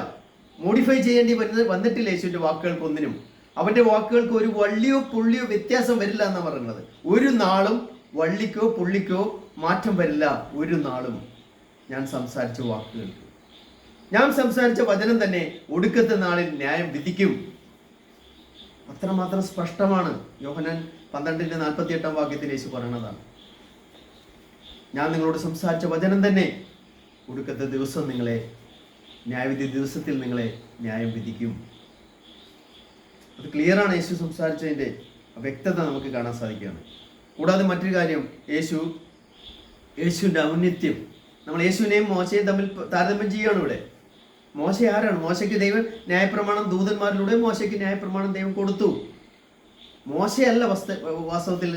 മോഡിഫൈ ചെയ്യേണ്ടി വന്നിട്ടില്ല യേശുവിൻ്റെ വാക്കുകൾക്കൊന്നിനും. അവൻ്റെ വാക്കുകൾക്ക് ഒരു വള്ളിയോ പുള്ളിയോ വ്യത്യാസം വരില്ല എന്നാണ് പറയുന്നത്. ഒരു നാളും വള്ളിക്കോ പുള്ളിക്കോ മാറ്റം വരില്ല. ഒരു നാളും ഞാൻ സംസാരിച്ച വാക്കുകൾക്ക്, ഞാൻ സംസാരിച്ച വചനം തന്നെ ഒടുക്കത്തെ നാളിൽ ന്യായം വിധിക്കും. അത്രമാത്രം സ്പഷ്ടമാണ്. യോഹന്നാൻ 12:48 വാക്യത്തിൽ യേശു പറയുന്നതാണ്. ഞാൻ നിങ്ങളോട് സംസാരിച്ച വചനം തന്നെ ഒടുക്കത്തെ ദിവസം നിങ്ങളെ, ന്യായവിധി ദിവസത്തിൽ നിങ്ങളെ ന്യായം വിധിക്കും. അത് ക്ലിയറാണ്. യേശു സംസാരിച്ചതിൻ്റെ വ്യക്തത നമുക്ക് കാണാൻ സാധിക്കുകയാണ്. കൂടാതെ മറ്റൊരു കാര്യം, യേശുവിൻ്റെ ഔന്നത്യം, നമ്മൾ യേശുവിനെയും മോശയും തമ്മിൽ താരതമ്യം ചെയ്യുകയാണ് ഇവിടെ. മോശ ആരാണ്? മോശയ്ക്ക് ദൈവം ന്യായപ്രമാണം ദൂതന്മാരിലൂടെ മോശയ്ക്ക് ന്യായപ്രമാണം ദൈവം കൊടുത്തു. മോശയല്ല വാസ്തവത്തിൽ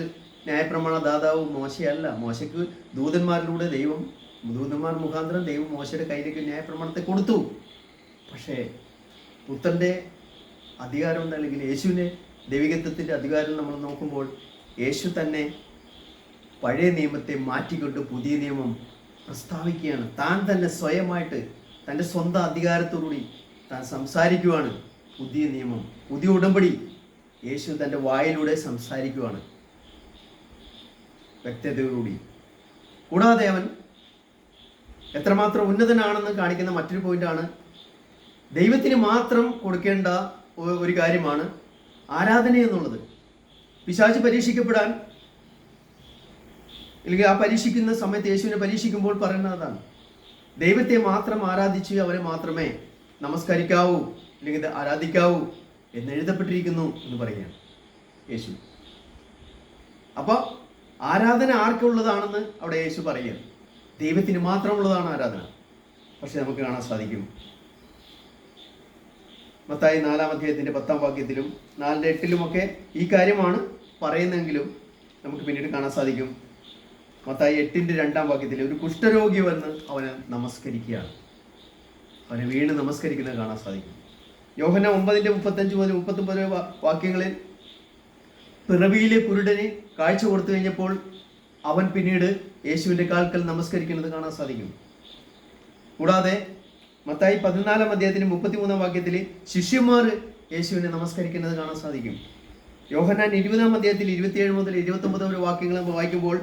ന്യായപ്രമാണ ദാതാവ്, മോശയല്ല. മോശയ്ക്ക് ദൂതന്മാരിലൂടെ ദൂതന്മാർ മുഖാന്തരം ദൈവം മോശയുടെ കയ്യിലേക്ക് ന്യായപ്രമാണത്തെ കൊടുത്തു. പക്ഷേ പുത്രൻ്റെ അധികാരം അല്ലെങ്കിൽ യേശുവിൻ്റെ ദൈവികത്വത്തിൻ്റെ അധികാരം നമ്മൾ നോക്കുമ്പോൾ, യേശു തന്നെ പഴയ നിയമത്തെ മാറ്റിക്കൊണ്ട് പുതിയ നിയമം പ്രസ്താവിക്കുകയാണ്. താൻ തന്നെ സ്വയമായിട്ട് തൻ്റെ സ്വന്തം അധികാരത്തോടുകൂടി താൻ സംസാരിക്കുവാണ്. പുതിയ നിയമം, പുതിയ ഉടമ്പടി യേശു തൻ്റെ വായിലൂടെ സംസാരിക്കുവാണ്, വ്യക്തതയോടുകൂടി. കൂടാതെ അവൻ എത്രമാത്രം ഉന്നതനാണെന്ന് കാണിക്കുന്ന മറ്റൊരു പോയിന്റാണ്, ദൈവത്തിന് മാത്രം കൊടുക്കേണ്ട ഒരു കാര്യമാണ് ആരാധന എന്നുള്ളത്. പിശാച് പരീക്ഷിക്കപ്പെടാൻ, അല്ലെങ്കിൽ ആ പരീക്ഷിക്കുന്ന സമയത്ത് യേശുവിനെ പരീക്ഷിക്കുമ്പോൾ പറയുന്നതാണ്, ദൈവത്തെ മാത്രം ആരാധിച്ച് അവരെ മാത്രമേ നമസ്കരിക്കാവൂ അല്ലെങ്കിൽ ആരാധിക്കാവൂ എന്ന് എഴുതപ്പെട്ടിരിക്കുന്നു എന്ന് പറയുകയാണ് യേശു. അപ്പോൾ ആരാധന ആർക്കുള്ളതാണെന്ന് അവിടെ യേശു പറയുകയാണ്. ദൈവത്തിന് മാത്രമുള്ളതാണ് ആരാധന. പക്ഷെ നമുക്ക് കാണാൻ സാധിക്കും മത്തായി 4-ാം അധ്യായത്തിൻ്റെ 10-ാം വാക്യത്തിലും 4:8 ഈ കാര്യമാണ് പറയുന്നതെങ്കിലും നമുക്ക് പിന്നീട് കാണാൻ സാധിക്കും. മത്തായി 8:2 വാക്യത്തിൽ ഒരു കുഷ്ഠരോഗി വന്ന് അവനെ നമസ്കരിക്കുകയാണ്. അവനെ വീണ് നമസ്കരിക്കുന്നത് കാണാൻ സാധിക്കും. യോഹന്നാൻ 9:35 മുതൽ 39 വാക്യങ്ങളിൽ പിറവിയിലെ കുരുടന് കാഴ്ച കൊടുത്തു കഴിഞ്ഞപ്പോൾ അവൻ പിന്നീട് യേശുവിൻ്റെ കാൽക്കൽ നമസ്കരിക്കുന്നത് കാണാൻ സാധിക്കും. കൂടാതെ മത്തായി 14 അധ്യായത്തിന് 33 വാക്യത്തിൽ ശിഷ്യന്മാർ യേശുവിനെ നമസ്കരിക്കുന്നത് കാണാൻ സാധിക്കും. യോഹന്നാൻ 20 അധ്യായത്തിൽ 27 മുതൽ 29 വരെ വാക്യങ്ങൾ നമ്മൾ വായിക്കുമ്പോൾ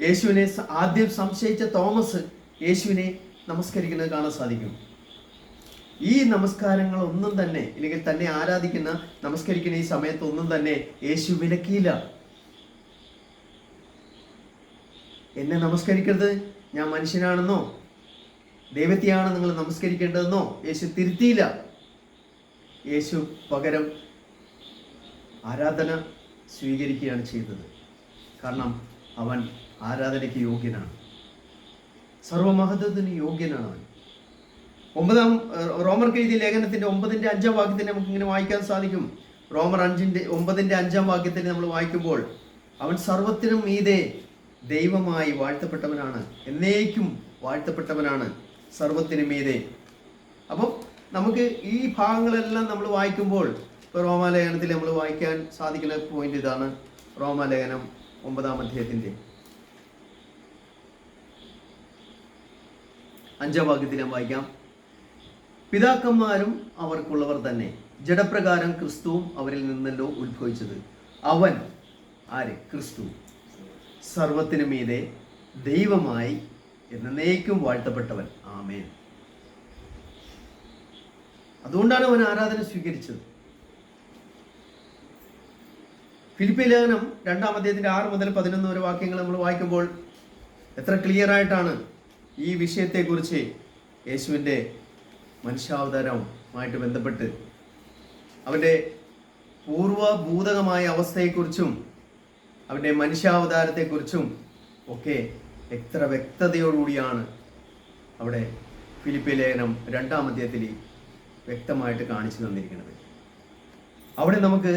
യേശുവിനെ ആദ്യം സംശയിച്ച തോമസ് യേശുവിനെ നമസ്കരിക്കുന്നത് കാണാൻ സാധിക്കും. ഈ നമസ്കാരങ്ങളൊന്നും തന്നെ, അല്ലെങ്കിൽ തന്നെ ആരാധിക്കുന്ന നമസ്കരിക്കുന്ന ഈ സമയത്തൊന്നും തന്നെ യേശു വിലക്കിയില്ല. എന്നെ നമസ്കരിക്കരുത്, ഞാൻ മനുഷ്യനാണെന്നോ ദൈവത്തെയാണ് നിങ്ങൾ നമസ്കരിക്കേണ്ടതെന്നോ യേശു തിരുത്തിയില്ല. യേശു പകരം ആരാധന സ്വീകരിക്കുകയാണ് ചെയ്തത്. കാരണം അവൻ ആരാധനയ്ക്ക് യോഗ്യനാണ്, സർവമഹത്വത്തിന് യോഗ്യനാണ് അവൻ. റോമർക്ക് എഴുതിയ ലേഖനത്തിന്റെ 9:5 വാക്യത്തിൽ നമുക്ക് ഇങ്ങനെ വായിക്കാൻ സാധിക്കും. റോമർ 9:5 വാക്യത്തിൽ നമ്മൾ വായിക്കുമ്പോൾ അവൻ സർവത്തിനും മീതെ ദൈവമായി വാഴ്ത്തപ്പെട്ടവനാണ്, എന്നേക്കും വാഴ്ത്തപ്പെട്ടവനാണ്, സർവത്തിനും മീതെ. അപ്പം നമുക്ക് ഈ ഭാഗങ്ങളെല്ലാം നമ്മൾ വായിക്കുമ്പോൾ ഇപ്പോൾ റോമാലേഖനത്തിൽ നമ്മൾ വായിക്കാൻ സാധിക്കുന്ന പോയിന്റ് ഇതാണ്. റോമാലേഖനം 9 അധ്യായത്തിന്റെ 5 വാക്യത്തിൽ ഞാൻ വായിക്കാം. പിതാക്കന്മാരും അവർക്കുള്ളവർ തന്നെ, ജഡപ്രകാരം ക്രിസ്തുവും അവരിൽ നിന്നല്ലോ ഉത്ഭവിച്ചത്. അവൻ ആര്? ക്രിസ്തു സർവത്തിനു മീതെ ദൈവമായി എന്നേക്കും വാഴ്ത്തപ്പെട്ടവൻ. ആമേൻ. അതുകൊണ്ടാണ് അവൻ ആരാധന സ്വീകരിച്ചത്. ഫിലിപ്പി ലേഖനം 2 അധ്യായത്തിന്റെ 6 മുതൽ 11 വരെ വാക്യങ്ങൾ നമ്മൾ വായിക്കുമ്പോൾ എത്ര ക്ലിയർ ആയിട്ടാണ് ഈ വിഷയത്തെക്കുറിച്ച്, യേശുവിൻ്റെ മനുഷ്യാവതാരവുമായിട്ട് ബന്ധപ്പെട്ട് അവൻ്റെ പൂർവഭൂതകമായ അവസ്ഥയെക്കുറിച്ചും അവൻ്റെ മനുഷ്യാവതാരത്തെക്കുറിച്ചും ഒക്കെ എത്ര വ്യക്തതയോടുകൂടിയാണ് അവിടെ ഫിലിപ്പി ലേഖനം 2 അധ്യായത്തിൽ വ്യക്തമായിട്ട് കാണിച്ചു തന്നിരിക്കുന്നത്. അവിടെ നമുക്ക്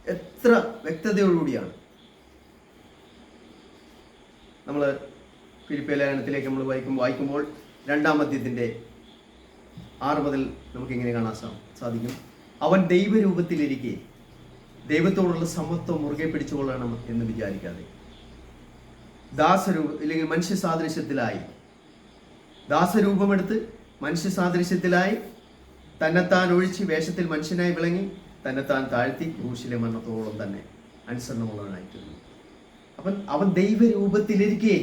എത്ര വ്യക്തതയോടുകൂടിയാണ് നമ്മൾ ഫിലിപ്പി ലേഖനത്തിലേക്ക് നമ്മൾ വായിക്കുമ്പോൾ 2 അധ്യായത്തിന്റെ 6 മുതൽ നമുക്കിങ്ങനെ കാണാൻ സാധിക്കും. അവൻ ദൈവരൂപത്തിലിരിക്കെ ദൈവത്തോടുള്ള സമത്വം മുറുകെ പിടിച്ചുകൊള്ളണം എന്ന് വിചാരിക്കാതെ അല്ലെങ്കിൽ മനുഷ്യ സാദൃശ്യത്തിലായി ദാസരൂപമെടുത്ത് മനുഷ്യ സാദൃശ്യത്തിലായി തന്നെത്താൻ ഒഴിച്ച് വേഷത്തിൽ മനുഷ്യനായി വിളങ്ങി തന്നെത്താൻ താഴ്ത്തി ക്രൂശിലെ മരണത്തോളം തന്നെ അനുസരണമുള്ളവനായിട്ടുണ്ട്. അവൻ ദൈവരൂപത്തിലിരിക്കെ,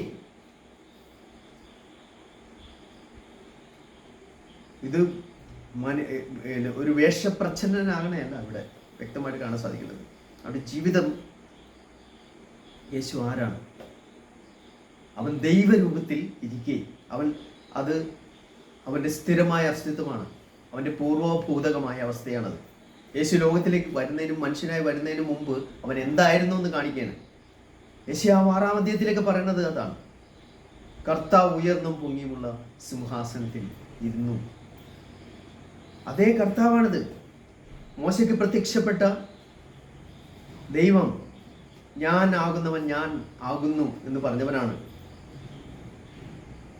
ഇത് ഒരു വേഷപ്രച്ഛന്നനാകണയല്ല അവിടെ വ്യക്തമായിട്ട് കാണാൻ സാധിക്കുന്നത്. അവന്റെ ജീവിതം, യേശു ആരാണ്? അവൻ ദൈവരൂപത്തിൽ ഇരിക്കെ അത് അവന്റെ സ്ഥിരമായ അസ്തിത്വമാണ്, അവന്റെ പൂർവഭൂതകമായ അവസ്ഥയാണത്. യേശു ലോകത്തിലേക്ക് വരുന്നതിനും മനുഷ്യനായി വരുന്നതിന് മുമ്പ് അവൻ എന്തായിരുന്നു എന്ന് കാണിക്കുകയാണ്. യെശയ്യാവ് 6 അധ്യായത്തിലേക്ക് പറയുന്നത് അതാണ്. കർത്താവ് ഉയർന്നും പൊങ്ങിയുമുള്ള സിംഹാസനത്തിൽ ഇരുന്നു. അതേ കർത്താവാണിത്. മോശയ്ക്ക് പ്രത്യക്ഷപ്പെട്ട ദൈവം ഞാൻ ആകുന്നവൻ ഞാൻ ആകുന്നു എന്ന് പറഞ്ഞവനാണ്.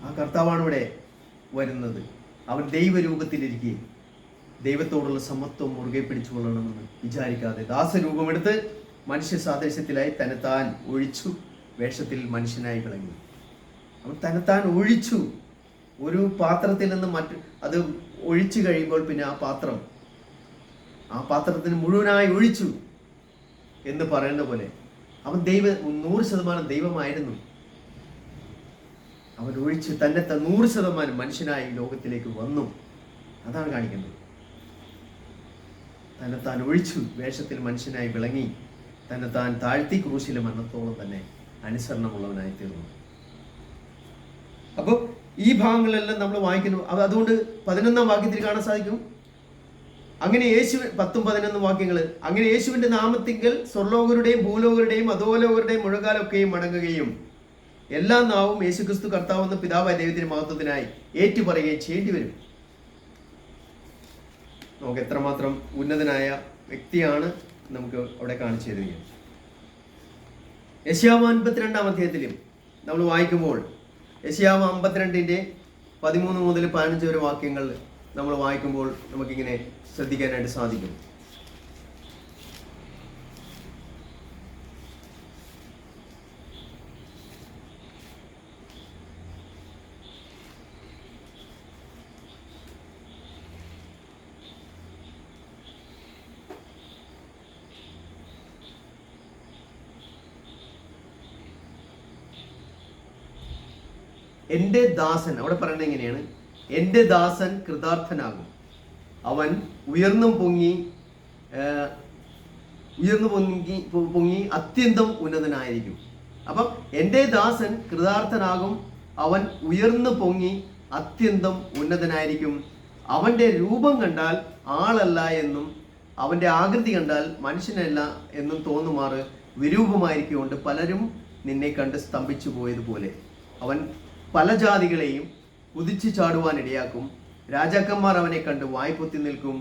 ആ കർത്താവാണ് ഇവിടെ വരുന്നത്. അവൻ ദൈവരൂപത്തിലിരിക്കെ ദൈവത്തോടുള്ള സമത്വം മുറുകെ പിടിച്ചുകൊള്ളണമെന്ന് വിചാരിക്കാതെ ദാസരൂപമെടുത്ത് മനുഷ്യ സാദൃശ്യത്തിലായി തന്നെത്താൻ ഒഴിച്ചു വേഷത്തിൽ മനുഷ്യനായി വിളങ്ങി. അവൻ തന്നെത്താൻ ഒഴിച്ചു. ഒരു പാത്രത്തിൽ നിന്ന് അത് ഒഴിച്ചു കഴിയുമ്പോൾ പിന്നെ ആ പാത്രത്തിന് മുഴുവനായി ഒഴിച്ചു എന്ന് പറയുന്ന പോലെ അവൻ 100% ദൈവമായിരുന്നു. അവൻ ഒഴിച്ച് തന്നെ 100% മനുഷ്യനായി ലോകത്തിലേക്ക് വന്നു. അതാണ് കാണിക്കുന്നത്. തന്നെത്താൻ ഒഴിച്ചു വേഷത്തിൽ മനുഷ്യനായി വിളങ്ങി തന്നെത്താൻ താഴ്ത്തി ക്രൂശിലെ മരണത്തോളം തന്നെ അനുസരണമുള്ളവനായി തീർന്നു. അപ്പോൾ ഈ ഭാഗങ്ങളെല്ലാം നമ്മൾ വായിക്കുന്നു. അതുകൊണ്ട് 11 വാക്യത്തിൽ കാണാൻ സാധിക്കും. അങ്ങനെ 10-11 വാക്യങ്ങൾ. അങ്ങനെ യേശുവിന്റെ നാമത്തിങ്കൽ സ്വർലോകരുടെയും ഭൂലോകരുടെയും അധോലോകരുടെയും മുഴങ്കാലൊക്കെയും മടങ്ങുകയും എല്ലാ നാവും യേശുക്രിസ്തു കർത്താവെന്ന പിതാവായ ദൈവത്തിന്റെ മഹത്വത്തിനായി ഏറ്റുപറയുകയും ചെയ്യേണ്ടി വരും. നമുക്ക് എത്രമാത്രം ഉന്നതനായ വ്യക്തിയാണ് നമുക്ക് അവിടെ കാണിച്ചു തരികയാണ്. യെശയ്യാവ് 52 അധ്യായത്തിലും നമ്മൾ വായിക്കുമ്പോൾ യെശയ്യാവ് 52 13 മുതൽ 15 വരെ വാക്യങ്ങൾ നമ്മൾ വായിക്കുമ്പോൾ നമുക്കിങ്ങനെ ശ്രദ്ധിക്കാനായിട്ട് സാധിക്കും. എൻ്റെ ദാസൻ, അവിടെ പറയുന്നത് എങ്ങനെയാണ്? എൻ്റെ ദാസൻ കൃതാർത്ഥനാകും, അവൻ ഉയർന്നു പൊങ്ങി പൊങ്ങി അത്യന്തം ഉന്നതനായിരിക്കും. അപ്പം എൻ്റെ ദാസൻ കൃതാർത്ഥനാകും, അവൻ ഉയർന്നു പൊങ്ങി അത്യന്തം ഉന്നതനായിരിക്കും. അവൻ്റെ രൂപം കണ്ടാൽ ആളല്ല എന്നും അവൻ്റെ ആകൃതി കണ്ടാൽ മനുഷ്യനല്ല എന്നും തോന്നുമാറ് വിരൂപമായിരിക്കൊണ്ട് പലരും നിന്നെ കണ്ട് സ്തംഭിച്ചു പോയതുപോലെ അവൻ പല ജാതികളെയും കുതിച്ചു ചാടുവാൻ ഇടയാക്കും. രാജാക്കന്മാർ അവനെ കണ്ട് വായ്പൊത്തി നിൽക്കും.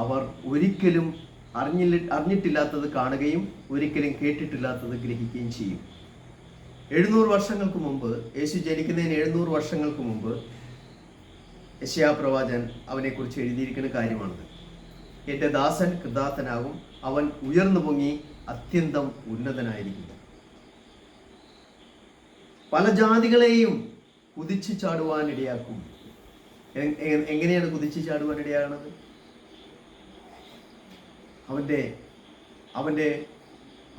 അവർ ഒരിക്കലും അറിഞ്ഞിട്ടില്ലാത്തത് കാണുകയും ഒരിക്കലും കേട്ടിട്ടില്ലാത്തത് ഗ്രഹിക്കുകയും ചെയ്യും. 700 വർഷങ്ങൾക്ക് മുമ്പ്, യേശു ജനിക്കുന്നതിന് 700 വർഷങ്ങൾക്ക് മുമ്പ് യെശയ്യാ പ്രവാചകൻ അവനെക്കുറിച്ച് എഴുതിയിരിക്കുന്ന കാര്യമാണത്. എൻ്റെ ദാസൻ കൃതാർത്ഥനാകും, അവൻ ഉയർന്നു പൊങ്ങി അത്യന്തം ഉന്നതനായിരിക്കും. പല ജാതികളെയും കുതിച്ചു ചാടുവാൻ ഇടയാക്കും. എങ്ങനെയാണ് കുതിച്ചു ചാടുവാൻ ഇടയാകുന്നത്? അവൻ്റെ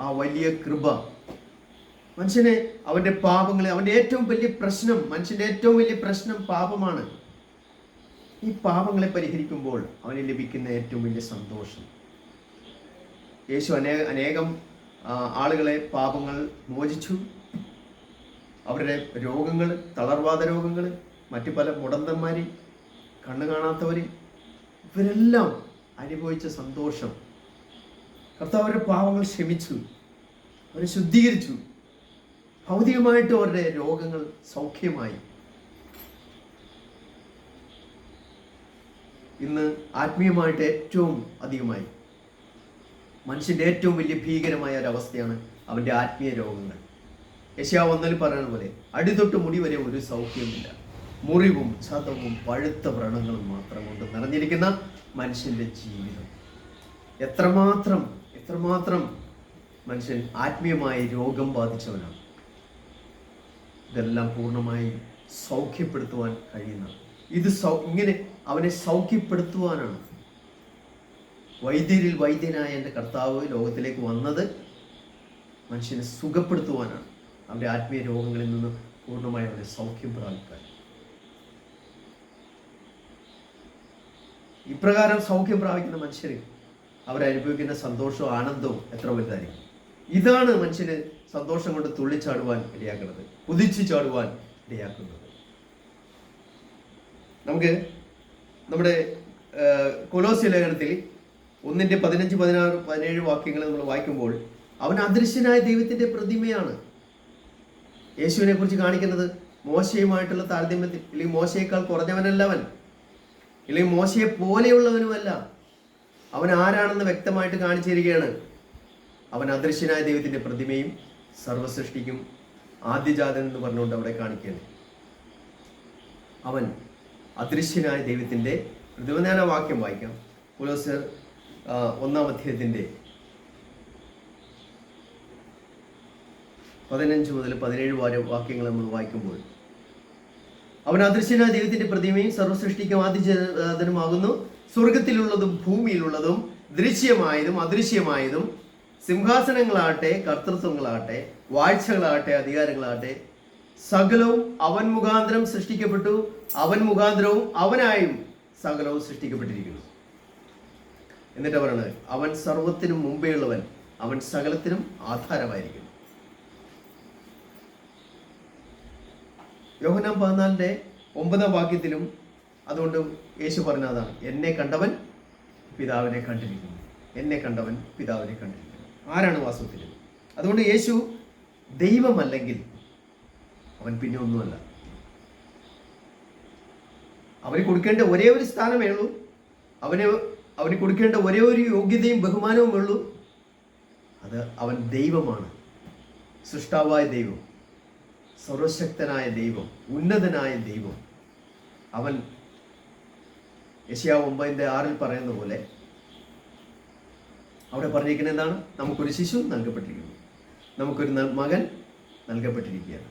ആ വലിയ കൃപ മനുഷ്യനെ, അവൻ്റെ പാപങ്ങളെ, അവൻ്റെ ഏറ്റവും വലിയ പ്രശ്നം, മനുഷ്യൻ്റെ ഏറ്റവും വലിയ പ്രശ്നം പാപമാണ്. ഈ പാപങ്ങളെ പരിഹരിക്കുമ്പോൾ അവന് ലഭിക്കുന്ന ഏറ്റവും വലിയ സന്തോഷം. യേശു അനേകം ആളുകളെ പാപങ്ങൾ മോചിച്ചു. അവരുടെ രോഗങ്ങൾ, തളർവാദ രോഗങ്ങൾ, മറ്റു പല മുടന്തന്മാർ, കണ്ണു കാണാത്തവർ, ഇവരെല്ലാം അനുഭവിച്ച സന്തോഷം. കർത്താവ് അവരുടെ പാവങ്ങൾ ക്ഷമിച്ചു, അവരെ ശുദ്ധീകരിച്ചു. ഭൗതികമായിട്ട് അവരുടെ രോഗങ്ങൾ സൗഖ്യമായി. ഇന്ന് ആത്മീയമായിട്ട് ഏറ്റവും അധികമായി മനുഷ്യൻ്റെ ഏറ്റവും വലിയ ഭീകരമായ ഒരവസ്ഥയാണ് അവൻ്റെ ആത്മീയ രോഗങ്ങൾ. യെശയ്യാ 1 പറയുന്ന പോലെ അടിതൊട്ട് മുടി വരെ ഒരു സൗഖ്യമില്ല, മുറിവും ചതവും പഴുത്ത വ്രണങ്ങളും മാത്രം കൊണ്ട് നിറഞ്ഞിരിക്കുന്ന മനുഷ്യൻ്റെ ജീവിതം. എത്രമാത്രം മനുഷ്യൻ ആത്മീയമായി രോഗം ബാധിച്ചവനാണ്. ഇതെല്ലാം പൂർണ്ണമായി സൗഖ്യപ്പെടുത്തുവാൻ കഴിയുന്ന ഇങ്ങനെ അവനെ സൗഖ്യപ്പെടുത്തുവാനാണ് വൈദ്യരിൽ വൈദ്യനായ എൻ്റെ കർത്താവ് ലോകത്തിലേക്ക് വന്നത്. മനുഷ്യനെ സുഖപ്പെടുത്തുവാനാണ്, അവൻ്റെ ആത്മീയ രോഗങ്ങളിൽ നിന്ന് പൂർണ്ണമായി അവനെ സൗഖ്യം പ്രാപിക്കാൻ. ഇപ്രകാരം സൗഖ്യം പ്രാപിക്കുന്ന മനുഷ്യർ അവരനുഭവിക്കുന്ന സന്തോഷവും ആനന്ദവും എത്ര വലുതായിരിക്കും. ഇതാണ് മനുഷ്യന് സന്തോഷം കൊണ്ട് തുള്ളിച്ചാടുവാൻ ഇടയാക്കുന്നത്, കുതിച്ചു ചാടുവാൻ ഇടയാക്കുന്നത്. നമുക്ക് നമ്മുടെ കൊലോസ്യ ലേഖനത്തിൽ 1:15-16-17 വാക്യങ്ങൾ നമ്മൾ വായിക്കുമ്പോൾ അവൻ അദൃശ്യനായ ദൈവത്തിൻ്റെ പ്രതിമയാണ്. യേശുവിനെ കുറിച്ച് കാണിക്കുന്നത് മോശയുമായിട്ടുള്ള താരതമ്യത്തിൽ, അല്ലെങ്കിൽ മോശയേക്കാൾ കുറഞ്ഞവനല്ല അവൻ, അല്ലെങ്കിൽ മോശയെ പോലെയുള്ളവനുമല്ല. അവൻ ആരാണെന്ന് വ്യക്തമായിട്ട് കാണിച്ചു തരികയാണ്. അവൻ അദൃശ്യനായ ദൈവത്തിൻ്റെ പ്രതിമയും സർവസൃഷ്ടിക്കും ആദ്യജാതൻ എന്ന് പറഞ്ഞുകൊണ്ട് അവിടെ കാണിക്കുകയാണ്. അവൻ അദൃശ്യനായ ദൈവത്തിൻ്റെ പ്രതിമ. ഞാൻ ആ വാക്യം വായിക്കാം. കൊലോസ്യർ 1-ാം അധ്യായത്തിൻ്റെ 15-17 വാക്യങ്ങൾ നമ്മൾ വായിക്കുമ്പോൾ അവൻ അദൃശ്യനായ ദൈവത്തിൻ്റെ പ്രതിമയും സർവസൃഷ്ടിക്കും ആദ്യജാതനുമാകുന്നു. സ്വർഗത്തിലുള്ളതും ഭൂമിയിലുള്ളതും ദൃശ്യമായതും അദൃശ്യമായതും, സിംഹാസനങ്ങളാകട്ടെ, കർത്തൃത്വങ്ങളാകട്ടെ, വാഴ്ചകളാകട്ടെ, അധികാരങ്ങളാകട്ടെ, സകലവും അവൻ മുഖാന്തരം സൃഷ്ടിക്കപ്പെട്ടു. അവൻ മുഖാന്തരവും അവനായും സകലവും സൃഷ്ടിക്കപ്പെട്ടിരിക്കുന്നു. എന്നിട്ട് പറയുന്നത് അവൻ സർവത്തിനും മുമ്പേ ഉള്ളവൻ, അവൻ സകലത്തിനും ആധാരമായിരിക്കുന്നു. യോഹന്നാൻ 14:9 വാക്യത്തിലും അതുകൊണ്ട് യേശു പറഞ്ഞതാണ്, എന്നെ കണ്ടവൻ പിതാവിനെ കണ്ടിരിക്കുന്നു, എന്നെ കണ്ടവൻ പിതാവിനെ കണ്ടിരിക്കുന്നു. ആരാണ് വാസ്തവത്തിൽ? അതുകൊണ്ട് യേശു ദൈവമല്ലെങ്കിൽ അവൻ പിന്നെ ഒന്നുമല്ല. അവന് കൊടുക്കേണ്ട ഒരേ ഒരു സ്ഥാനമേ ഉള്ളൂ, അവന് കൊടുക്കേണ്ട ഒരേ ഒരു യോഗ്യതയും ബഹുമാനവും ഉള്ളൂ. അത് അവൻ ദൈവമാണ്, സൃഷ്ടാവായ ദൈവം, സർവശക്തനായ ദൈവം, ഉന്നതനായ ദൈവം. അവൻ യെശയ്യാ 9:6 പറയുന്ന പോലെ അവിടെ പറഞ്ഞിരിക്കുന്നത് എന്താണ്? നമുക്കൊരു ശിശു നൽകപ്പെട്ടിരിക്കുന്നു, നമുക്കൊരു മകൻ നൽകപ്പെട്ടിരിക്കുകയാണ്.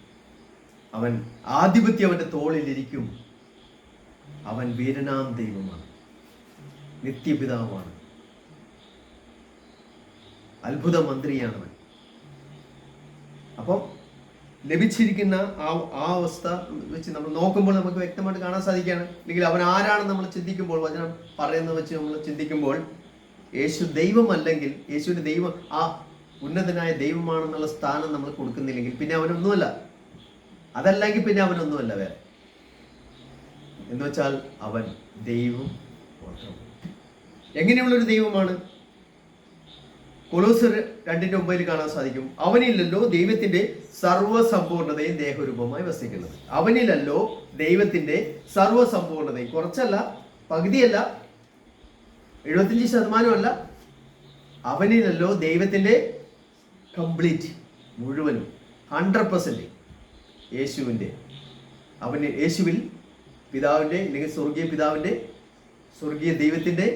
അവൻ ആധിപത്യം അവൻ്റെ തോളിലിരിക്കും. അവൻ വീരനാം ദൈവമാണ്, നിത്യപിതാവാണ്, അത്ഭുത മന്ത്രിയാണവൻ. അപ്പം ലഭിച്ചിരിക്കുന്ന ആ അവസ്ഥ വെച്ച് നമ്മൾ നോക്കുമ്പോൾ നമുക്ക് വ്യക്തമായിട്ട് കാണാൻ സാധിക്കുകയാണ്. അല്ലെങ്കിൽ അവൻ ആരാണെന്ന് നമ്മൾ ചിന്തിക്കുമ്പോൾ, വചനം പറയുന്നത് വെച്ച് നമ്മൾ ചിന്തിക്കുമ്പോൾ, യേശു ദൈവമല്ലെങ്കിൽ, യേശുവിൻ്റെ ദൈവം ആ ഉന്നതനായ ദൈവമാണെന്നുള്ള സ്ഥാനം നമ്മൾ കൊടുക്കുന്നില്ലെങ്കിൽ പിന്നെ അവനൊന്നുമല്ല. അതല്ലെങ്കിൽ പിന്നെ അവനൊന്നുമല്ല വേറെ. എന്ന് വെച്ചാൽ അവൻ ദൈവം മാത്രം. എങ്ങനെയുള്ളൊരു ദൈവമാണ്? കൊലോസ്യർ 2:9 കാണാൻ സാധിക്കും, അവനിലല്ലോ ദൈവത്തിന്റെ സർവ്വസമ്പൂർണതയും ദേഹരൂപമായി വസിക്കുന്നത്. അവനിലല്ലോ ദൈവത്തിന്റെ സർവ്വസമ്പൂർണതയും, കുറച്ചല്ല, പകുതിയല്ല, 75% അവനിലല്ലോ ദൈവത്തിന്റെ കംപ്ലീറ്റ്, മുഴുവനും, 100% യേശുവിൽ പിതാവിന്റെ, അല്ലെങ്കിൽ സ്വർഗീയ പിതാവിന്റെ, സ്വർഗീയ ദൈവത്തിന്റെ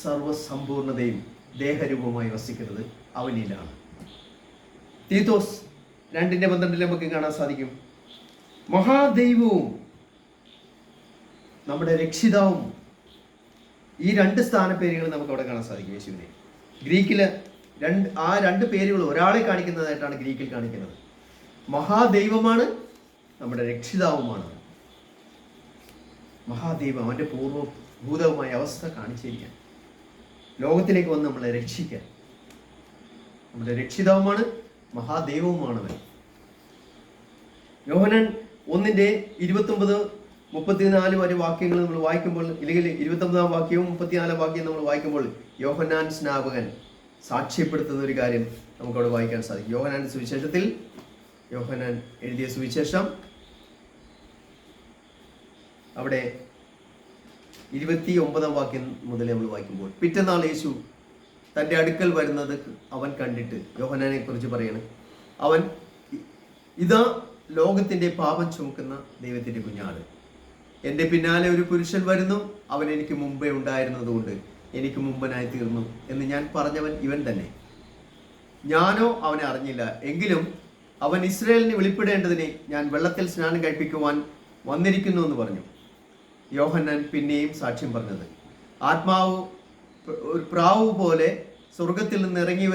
സർവ്വസമ്പൂർണതയും ദേഹരൂപമായി വസിക്കുന്നത് അവനിലാണ്. തീത്തോസ് 2:12 നമുക്ക് കാണാൻ സാധിക്കും, മഹാദൈവവും നമ്മുടെ രക്ഷിതാവും. ഈ 2 സ്ഥാനപ്പേരുകൾ നമുക്ക് അവിടെ കാണാൻ സാധിക്കും യേശുവിനെ. ഗ്രീക്കില് ആ 2 പേരുകൾ ഒരാളെ കാണിക്കുന്നതായിട്ടാണ് ഗ്രീക്കിൽ കാണിക്കുന്നത്. മഹാദൈവമാണ്, നമ്മുടെ രക്ഷിതാവുമാണ്. മഹാദൈവം അവന്റെ പൂർവ്വഭൂതവുമായ അവസ്ഥ കാണിച്ചിരിക്കാൻ, ലോകത്തിലേക്ക് വന്ന് നമ്മളെ രക്ഷിക്കാൻ. നമ്മുടെ രക്ഷിതാവുമാണ്, മഹാദൈവവുമാണ് അവൻ. യോഹന്നാൻ 1:29-34 വരെ വാക്യങ്ങൾ നമ്മൾ വായിക്കുമ്പോൾ, ഇല്ലെങ്കിൽ 29-ാം വാക്യവും 34-ാം വാക്യവും നമ്മൾ വായിക്കുമ്പോൾ, യോഹന്നാൻ സ്നാപകൻ സാക്ഷ്യപ്പെടുത്തുന്ന ഒരു കാര്യം നമുക്കവിടെ വായിക്കാൻ സാധിക്കും. യോഹന്നാൻ സുവിശേഷത്തിൽ, യോഹന്നാൻ എഴുതിയ സുവിശേഷം അവിടെ 29-ാം വാക്യം മുതൽ നമ്മൾ വായിക്കുമ്പോൾ, പിറ്റന്നാൾ യേശു തൻ്റെ അടുക്കൽ വരുന്നത് അവൻ കണ്ടിട്ട് യോഹന്നാനെ കുറിച്ച് പറയണം, അവൻ ഇതാ ലോകത്തിൻ്റെ പാപം ചുമക്കുന്ന ദൈവത്തിൻ്റെ കുഞ്ഞാട്, എൻ്റെ പിന്നാലെ ഒരു പുരുഷൻ വരുന്നു, അവൻ എനിക്ക് മുമ്പേ ഉണ്ടായിരുന്നതുകൊണ്ട് എനിക്ക് മുമ്പനായി തീർന്നു എന്ന് ഞാൻ പറഞ്ഞവൻ ഇവൻ തന്നെ. ഞാനോ അവനെ അറിഞ്ഞില്ല, എങ്കിലും അവൻ ഇസ്രായേലിന് വെളിപ്പെടേണ്ടതിനെ ഞാൻ വെള്ളത്തിൽ സ്നാനം കഴിപ്പിക്കുവാൻ വന്നിരിക്കുന്നു എന്ന് പറഞ്ഞു. യോഹന്നാൻ പിന്നെയും സാക്ഷ്യം പറഞ്ഞത്, ആത്മാവ് ഒരു പ്രാവ് പോലെ സ്വർഗത്തിൽ നിന്ന് ഇറങ്ങി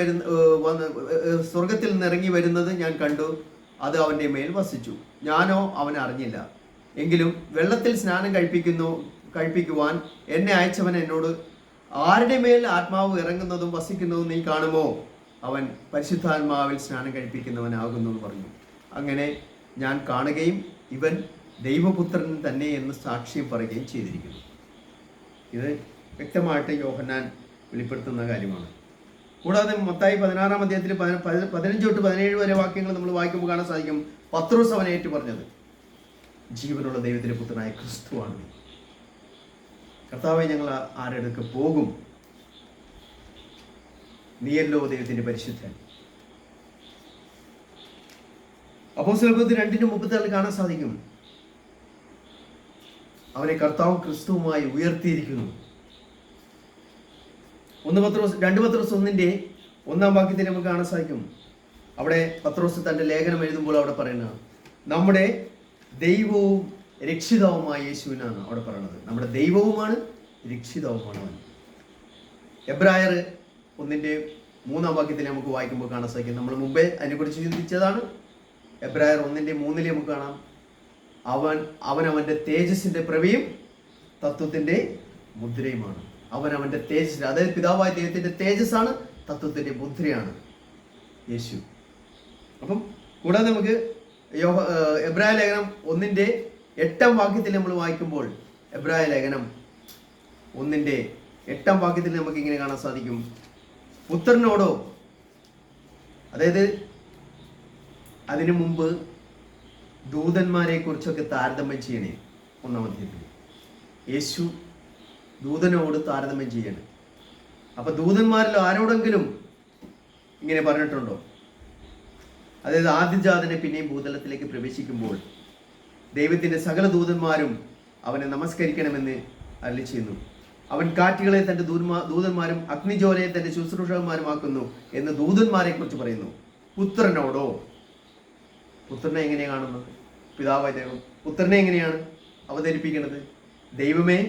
വരുന്നത് ഞാൻ കണ്ടു, അത് അവൻ്റെ മേൽ വസിച്ചു. ഞാനോ അവനെ അറിഞ്ഞില്ല, എങ്കിലും വെള്ളത്തിൽ സ്നാനം കഴിപ്പിക്കുവാൻ എന്നെ അയച്ചവൻ എന്നോട്, ആരുടെ മേൽ ആത്മാവ് ഇറങ്ങുന്നതും വസിക്കുന്നതും നീ കാണുമോ, അവൻ പരിശുദ്ധാത്മാവിൽ സ്നാനം കഴിപ്പിക്കുന്നവനാകുന്നു എന്ന് പറഞ്ഞു. അങ്ങനെ ഞാൻ കാണുകയും ഇവൻ ദൈവപുത്രൻ തന്നെ എന്ന് സാക്ഷ്യം പറയുകയും ചെയ്തിരിക്കുന്നു. ഇത് വ്യക്തമായിട്ട് യോഹന്നാൻ വെളിപ്പെടുത്തുന്ന കാര്യമാണ്. കൂടാതെ മത്തായി 16-ാം അധ്യായത്തിൽ 15-17 വരെ വാക്യങ്ങൾ നമ്മൾ വായിക്കുമ്പോൾ കാണാൻ സാധിക്കും, പത്രോസ് അവനെ ഏറ്റു പറഞ്ഞത്, ജീവനുള്ള ദൈവത്തിന്റെ പുത്രനായ ക്രിസ്തുവാണ് നീ. കർത്താവേ, ഞങ്ങൾ ആരെടുക്ക് പോകും, നീയല്ലോ ദൈവത്തിന്റെ പരിശുദ്ധൻ. അപ്പോസ്തലപ്രവൃത്തി 2:36 കാണാൻ സാധിക്കും, അവനെ കർത്താവ് ക്രിസ്തുവുമായി ഉയർത്തിയിരിക്കുന്നു. 2 പത്രോസ് 1:1 വാക്യത്തിൽ നമുക്ക് കാണാൻ സാധിക്കും, അവിടെ പത്രോസ് തൻ്റെ ലേഖനം എഴുതുമ്പോൾ അവിടെ പറയുന്നത്, നമ്മുടെ ദൈവവും രക്ഷിതാവുമായ യേശുവിനാണ് അവിടെ പറയുന്നത്. നമ്മുടെ ദൈവവുമാണ്, രക്ഷിതാവുമാണ് അവൻ. എബ്രായർ 1:3 വാക്യത്തിൽ നമുക്ക് വായിക്കുമ്പോൾ കാണാൻ സാധിക്കും, നമ്മൾ മുമ്പേ അതിനെക്കുറിച്ച് ചിന്തിച്ചതാണ്. എബ്രായർ 1:3 നമുക്ക് കാണാം, അവന്റെ തേജസ്സിന്റെ പ്രവയും തത്വത്തിന്റെ മുദ്രയുമാണ്. അവന്റെ തേജസ്, അതായത് പിതാവായ ദൈവത്തിന്റെ തേജസ്സാണ്, തത്വത്തിന്റെ മുദ്രയാണ് യേശു. അപ്പം കൂടാതെ നമുക്ക് എബ്രായ ലേഖനം 1:8 വാക്യത്തിൽ നമ്മൾ വായിക്കുമ്പോൾ, എബ്രായ ലേഖനം 1:8 വാക്യത്തിൽ നമുക്ക് ഇങ്ങനെ കാണാൻ സാധിക്കും, പുത്രനോടോ, അതായത് അതിനു മുമ്പ് ദൂതന്മാരെ കുറിച്ചൊക്കെ താരതമ്യം ചെയ്യണേ. 1-ാം അധ്യായത്തിൽ യേശു ദൂതനോട് താരതമ്യം ചെയ്യണം. അപ്പൊ ദൂതന്മാരിൽ ആരോടെങ്കിലും ഇങ്ങനെ പറഞ്ഞിട്ടുണ്ടോ? അതായത് ആദ്യജാതനെ പിന്നെയും ഭൂതലത്തിലേക്ക് പ്രവേശിക്കുമ്പോൾ ദൈവത്തിന്റെ സകല ദൂതന്മാരും അവനെ നമസ്കരിക്കണമെന്ന് അരുളി ചെയ്യുന്നു. അവൻ കാറ്റുകളെ തന്റെ ദൂതന്മാരും അഗ്നിജ്വാലയെ തന്റെ ശുശ്രൂഷകന്മാരുമാക്കുന്നു എന്ന് ദൂതന്മാരെ കുറിച്ച് പറയുന്നു. പുത്രനോടോ, പുത്രനെ എങ്ങനെയാണ് കാണുന്നത്? പിതാവായ ദൈവം പുത്രനെ എങ്ങനെയാണ് അവതരിപ്പിക്കുന്നത്? ദൈവമേ,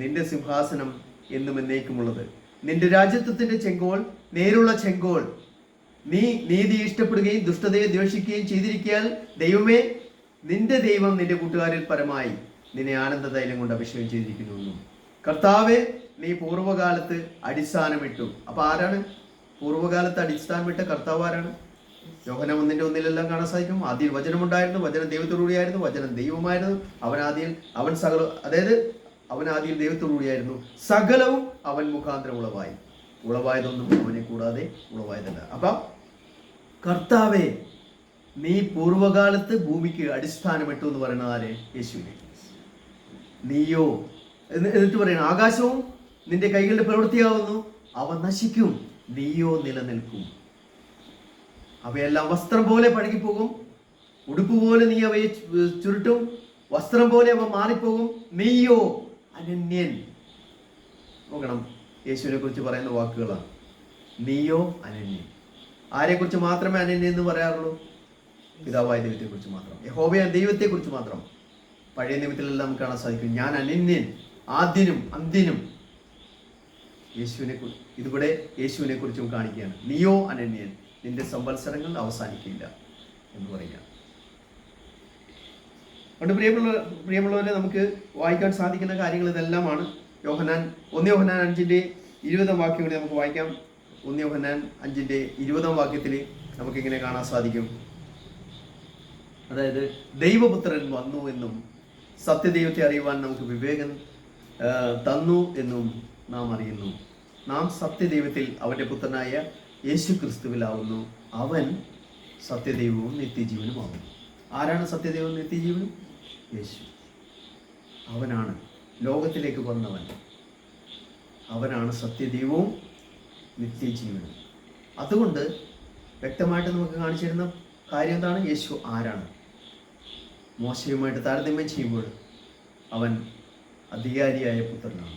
നിന്റെ സിംഹാസനം എന്നും എന്നേക്കുമുള്ളത്, നിന്റെ രാജ്യത്വത്തിന്റെ ചെങ്കോൽ, നേരുള്ള ചെങ്കോൽ നീ നീതി ഇഷ്ടപ്പെടുകയും ദുഷ്ടതയെ ദ്വേഷിക്കുകയും ചെയ്തിരിക്കാൻ ദൈവമേ, നിന്റെ ദൈവം നിന്റെ കൂട്ടുകാരിൽ പരമായി നിന്നെ ആനന്ദതൈലം കൊണ്ട് അഭിഷേകം ചെയ്തിരിക്കുന്നു. കർത്താവെ, നീ പൂർവ്വകാലത്ത് അടിസ്ഥാനമിട്ടു. അപ്പൊ ആരാണ് പൂർവ്വകാലത്ത് അടിസ്ഥാനമിട്ട കർത്താവ്? ആരാണ്? യോഹന്നാൻ 1:1 കാണാൻ സാധിക്കും. ആദ്യം വചനമുണ്ടായിരുന്നു, വചനം ദൈവത്തോടുകൂടിയായിരുന്നു, വചനം ദൈവമായിരുന്നു. അവൻ ആദ്യം ദൈവത്തോടുകൂടിയായിരുന്നു. സകലവും അവൻ മുഖാന്തരം ഉളവായതൊന്നും അവനെ കൂടാതെ ഉളവായതല്ല. അപ്പൊ കർത്താവെ, നീ പൂർവ്വകാലത്ത് ഭൂമിക്ക് അടിസ്ഥാനമിട്ടു എന്ന് പറയുന്നത് ആരെ? യേശുവിനെ. നീയോ എന്നിട്ട് പറയണം, ആകാശവും നിന്റെ കൈകളുടെ പ്രവൃത്തിയാവുന്നു, അവ നശിക്കും, നീയോ നിലനിൽക്കും. അവയെല്ലാം വസ്ത്രം പോലെ പഴകിപ്പോകും, ഉടുപ്പ് പോലെ നീ അവയെ ചുരുട്ടും, വസ്ത്രം പോലെ അവ മാറിപ്പോകും, നീയോ അനന്യൻ. നോക്കണം, യേശുവിനെ കുറിച്ച് പറയുന്ന വാക്കുകളാണ്. നീയോ അനന്യൻ. ആരെക്കുറിച്ച് മാത്രമേ അനന്യൻ എന്ന് പറയാറുള്ളൂ? പിതാവായ ദൈവത്തെ കുറിച്ച് മാത്രം, യഹോവയായ ദൈവത്തെ കുറിച്ച് മാത്രം. പഴയ നിയമത്തിലെല്ലാം നമുക്ക് കാണാൻ സാധിക്കും, ഞാൻ അനന്യൻ, ആദ്യനും അന്ത്യനും. ഇതിവിടെ യേശുവിനെ കുറിച്ചും കാണിക്കുകയാണ്. നീയോ അനന്യൻ, നിന്റെ സംവത്സരങ്ങൾ അവസാനിക്കില്ല എന്ന് പറയുക. അതുകൊണ്ട് പ്രിയമുള്ളവരെ, നമുക്ക് വായിക്കാൻ സാധിക്കുന്ന കാര്യങ്ങൾ ഇതെല്ലാമാണ്. 1 യോഹന്നാൻ 5:20 വാക്യം കൂടി നമുക്ക് വായിക്കാം. 1 യോഹന്നാൻ 5:20 വാക്യത്തിൽ നമുക്കിങ്ങനെ കാണാൻ സാധിക്കും. അതായത്, ദൈവപുത്രൻ വന്നു എന്നും സത്യദൈവത്തെ അറിയുവാൻ നമുക്ക് വിവേകം തന്നു എന്നും നാം അറിയുന്നു. നാം സത്യദൈവത്തിൽ അവൻ്റെ പുത്രനായ യേശു ക്രിസ്തുവിലാവുന്നു. അവൻ സത്യദൈവവും നിത്യജീവനുമാകുന്നു. ആരാണ് സത്യദൈവവും നിത്യജീവനും? യേശു. അവനാണ് ലോകത്തിലേക്ക് വന്നവൻ. അവനാണ് സത്യദൈവവും നിത്യജീവനും. അതുകൊണ്ട് വ്യക്തമായിട്ട് നമുക്ക് കാണിച്ചു തരുന്ന കാര്യം എന്താണ്? യേശു ആരാണ്? മോശയുമായിട്ട് താരതമ്യം ചെയ്യുമ്പോൾ അവൻ അധികാരിയായ പുത്രനാണ്.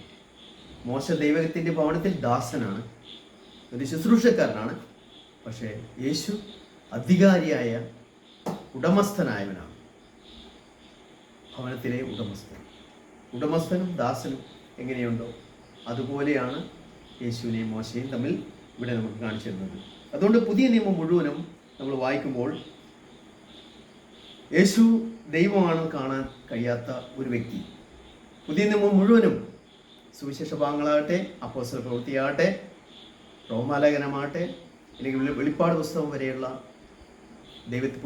മോശ ദൈവത്തിൻ്റെ ഭവനത്തിൽ ദാസനാണ്, ഒരു ശുശ്രൂഷക്കാരനാണ്. പക്ഷേ യേശു അധികാരിയായ ഉടമസ്ഥനായവനാണ്. ഭവനത്തിലെ ഉടമസ്ഥനും ദാസനും എങ്ങനെയുണ്ടോ അതുപോലെയാണ് യേശുവിനെയും മോശയും തമ്മിൽ ഇവിടെ നമുക്ക് കാണിച്ചു തരുന്നത്. അതുകൊണ്ട് പുതിയ നിയമം മുഴുവനും നമ്മൾ വായിക്കുമ്പോൾ യേശു ദൈവമാണെന്ന് കാണാൻ കഴിയാത്ത ഒരു വ്യക്തി. പുതിയ നിയമം മുഴുവനും സുവിശേഷ ഭാഗങ്ങളാകട്ടെ, അപ്പോസ്തല പ്രവൃത്തിയാകട്ടെ, റോമാലേഖനമാകട്ടെ, അല്ലെങ്കിൽ വെളിപ്പാട് പുസ്തകം വരെയുള്ള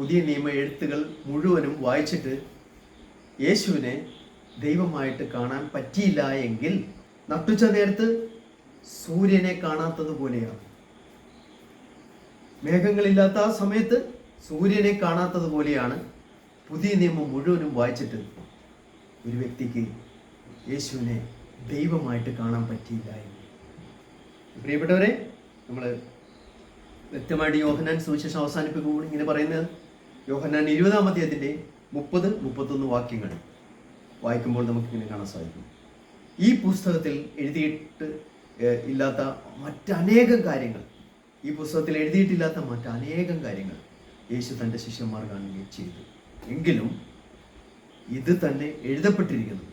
പുതിയ നിയമ എഴുത്തുകൾ മുഴുവനും വായിച്ചിട്ട് യേശുവിനെ ദൈവമായിട്ട് കാണാൻ പറ്റിയില്ല എങ്കിൽ നട്ടുച്ച നേരത്ത് സൂര്യനെ കാണാത്തതുപോലെയാണ്. മേഘങ്ങളില്ലാത്ത ആ സമയത്ത് സൂര്യനെ കാണാത്തതുപോലെയാണ് പുതിയ നിയമം മുഴുവനും വായിച്ചിട്ട് ഒരു വ്യക്തിക്ക് യേശുവിനെ ദൈവമായിട്ട് കാണാൻ പറ്റിയില്ല എങ്കിൽ. പ്രിയപ്പെട്ടവരെ, നമ്മൾ വ്യക്തമായിട്ട് യോഹന്നാൻ സുവിശേഷം അവസാനിപ്പിക്കുമ്പോൾ ഇങ്ങനെ പറയുന്നത്, യോഹന്നാൻ 20-ാം അധ്യായത്തിൻ്റെ 30-31 വാക്യങ്ങൾ വായിക്കുമ്പോൾ നമുക്കിങ്ങനെ കാണാൻ സാധിക്കും. ഈ പുസ്തകത്തിൽ എഴുതിയിട്ട് ഇല്ലാത്ത മറ്റനേകം കാര്യങ്ങൾ, ഈ പുസ്തകത്തിൽ എഴുതിയിട്ടില്ലാത്ത മറ്റനേകം കാര്യങ്ങൾ യേശു തൻ്റെ ശിഷ്യന്മാർ കാണുകയും ചെയ്തു. എങ്കിലും ഇത് തന്നെ എഴുതപ്പെട്ടിരിക്കുന്നത്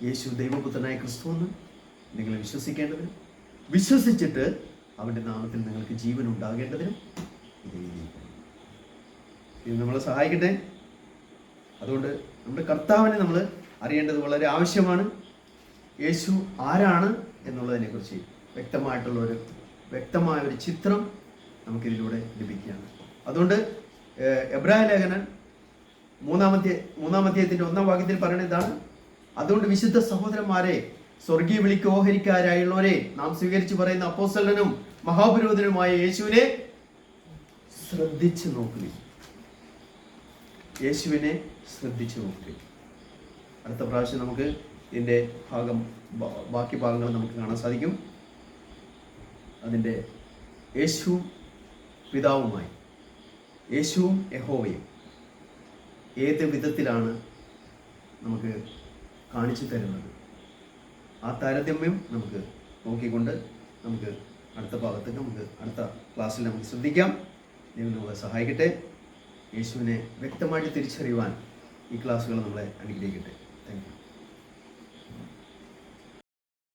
യേശു ദൈവപുത്രനായ ക്രിസ്തുവെന്ന് നിങ്ങൾ വിശ്വസിക്കേണ്ടതിനും വിശ്വസിച്ചിട്ട് അവൻ്റെ നാമത്തിൽ നിങ്ങൾക്ക് ജീവൻ ഉണ്ടാകേണ്ടതിനും ഇത് നമ്മളെ സഹായിക്കട്ടെ. അതുകൊണ്ട് നമ്മുടെ കർത്താവിനെ നമ്മൾ അറിയേണ്ടത് വളരെ ആവശ്യമാണ്. യേശു ആരാണ് എന്നുള്ളതിനെക്കുറിച്ച് വ്യക്തമായ ഒരു ചിത്രം നമുക്കിതിലൂടെ ലഭിക്കുകയാണ്. അതുകൊണ്ട് എബ്രായ ലേഖനം 3-ാം അധ്യായത്തിൻ്റെ 1-ാം വാക്യത്തിൽ പറയുന്നത് ഇതാണ്: അതുകൊണ്ട് വിശുദ്ധ സഹോദരന്മാരെ, സ്വർഗീയ വിളിക്ക് ഓഹരിക്കാരായുള്ളവരെ, നാം സ്വീകരിച്ചു പറയുന്ന അപ്പോസ്തലനും മഹാപുരോഹിതനുമായ യേശുവിനെ ശ്രദ്ധിച്ചു നോക്കുക. യേശുവിനെ ശ്രദ്ധിച്ചു നോക്കുക. അടുത്ത പ്രാവശ്യം നമുക്ക് ഇതിൻ്റെ ബാക്കി ഭാഗങ്ങൾ നമുക്ക് കാണാൻ സാധിക്കും. അതിൻ്റെ യേശുവും പിതാവുമായി, യേശുവും യഹോവയും ഏത് വിധത്തിലാണ് നമുക്ക് കാണിച്ചു തരുന്നത്, ആ താരതമ്യം നമുക്ക് നോക്കിക്കൊണ്ട് നമുക്ക് അടുത്ത ഭാഗത്തേക്ക് അടുത്ത ക്ലാസ്സിൽ നമുക്ക് ശ്രദ്ധിക്കാം. ദൈവം നമ്മളെ സഹായിക്കട്ടെ. യേശുവിനെ വ്യക്തമായിട്ട് തിരിച്ചറിയുവാൻ ഈ ക്ലാസ്സുകൾ നമ്മളെ അനുഗ്രഹിക്കട്ടെ. Thank you.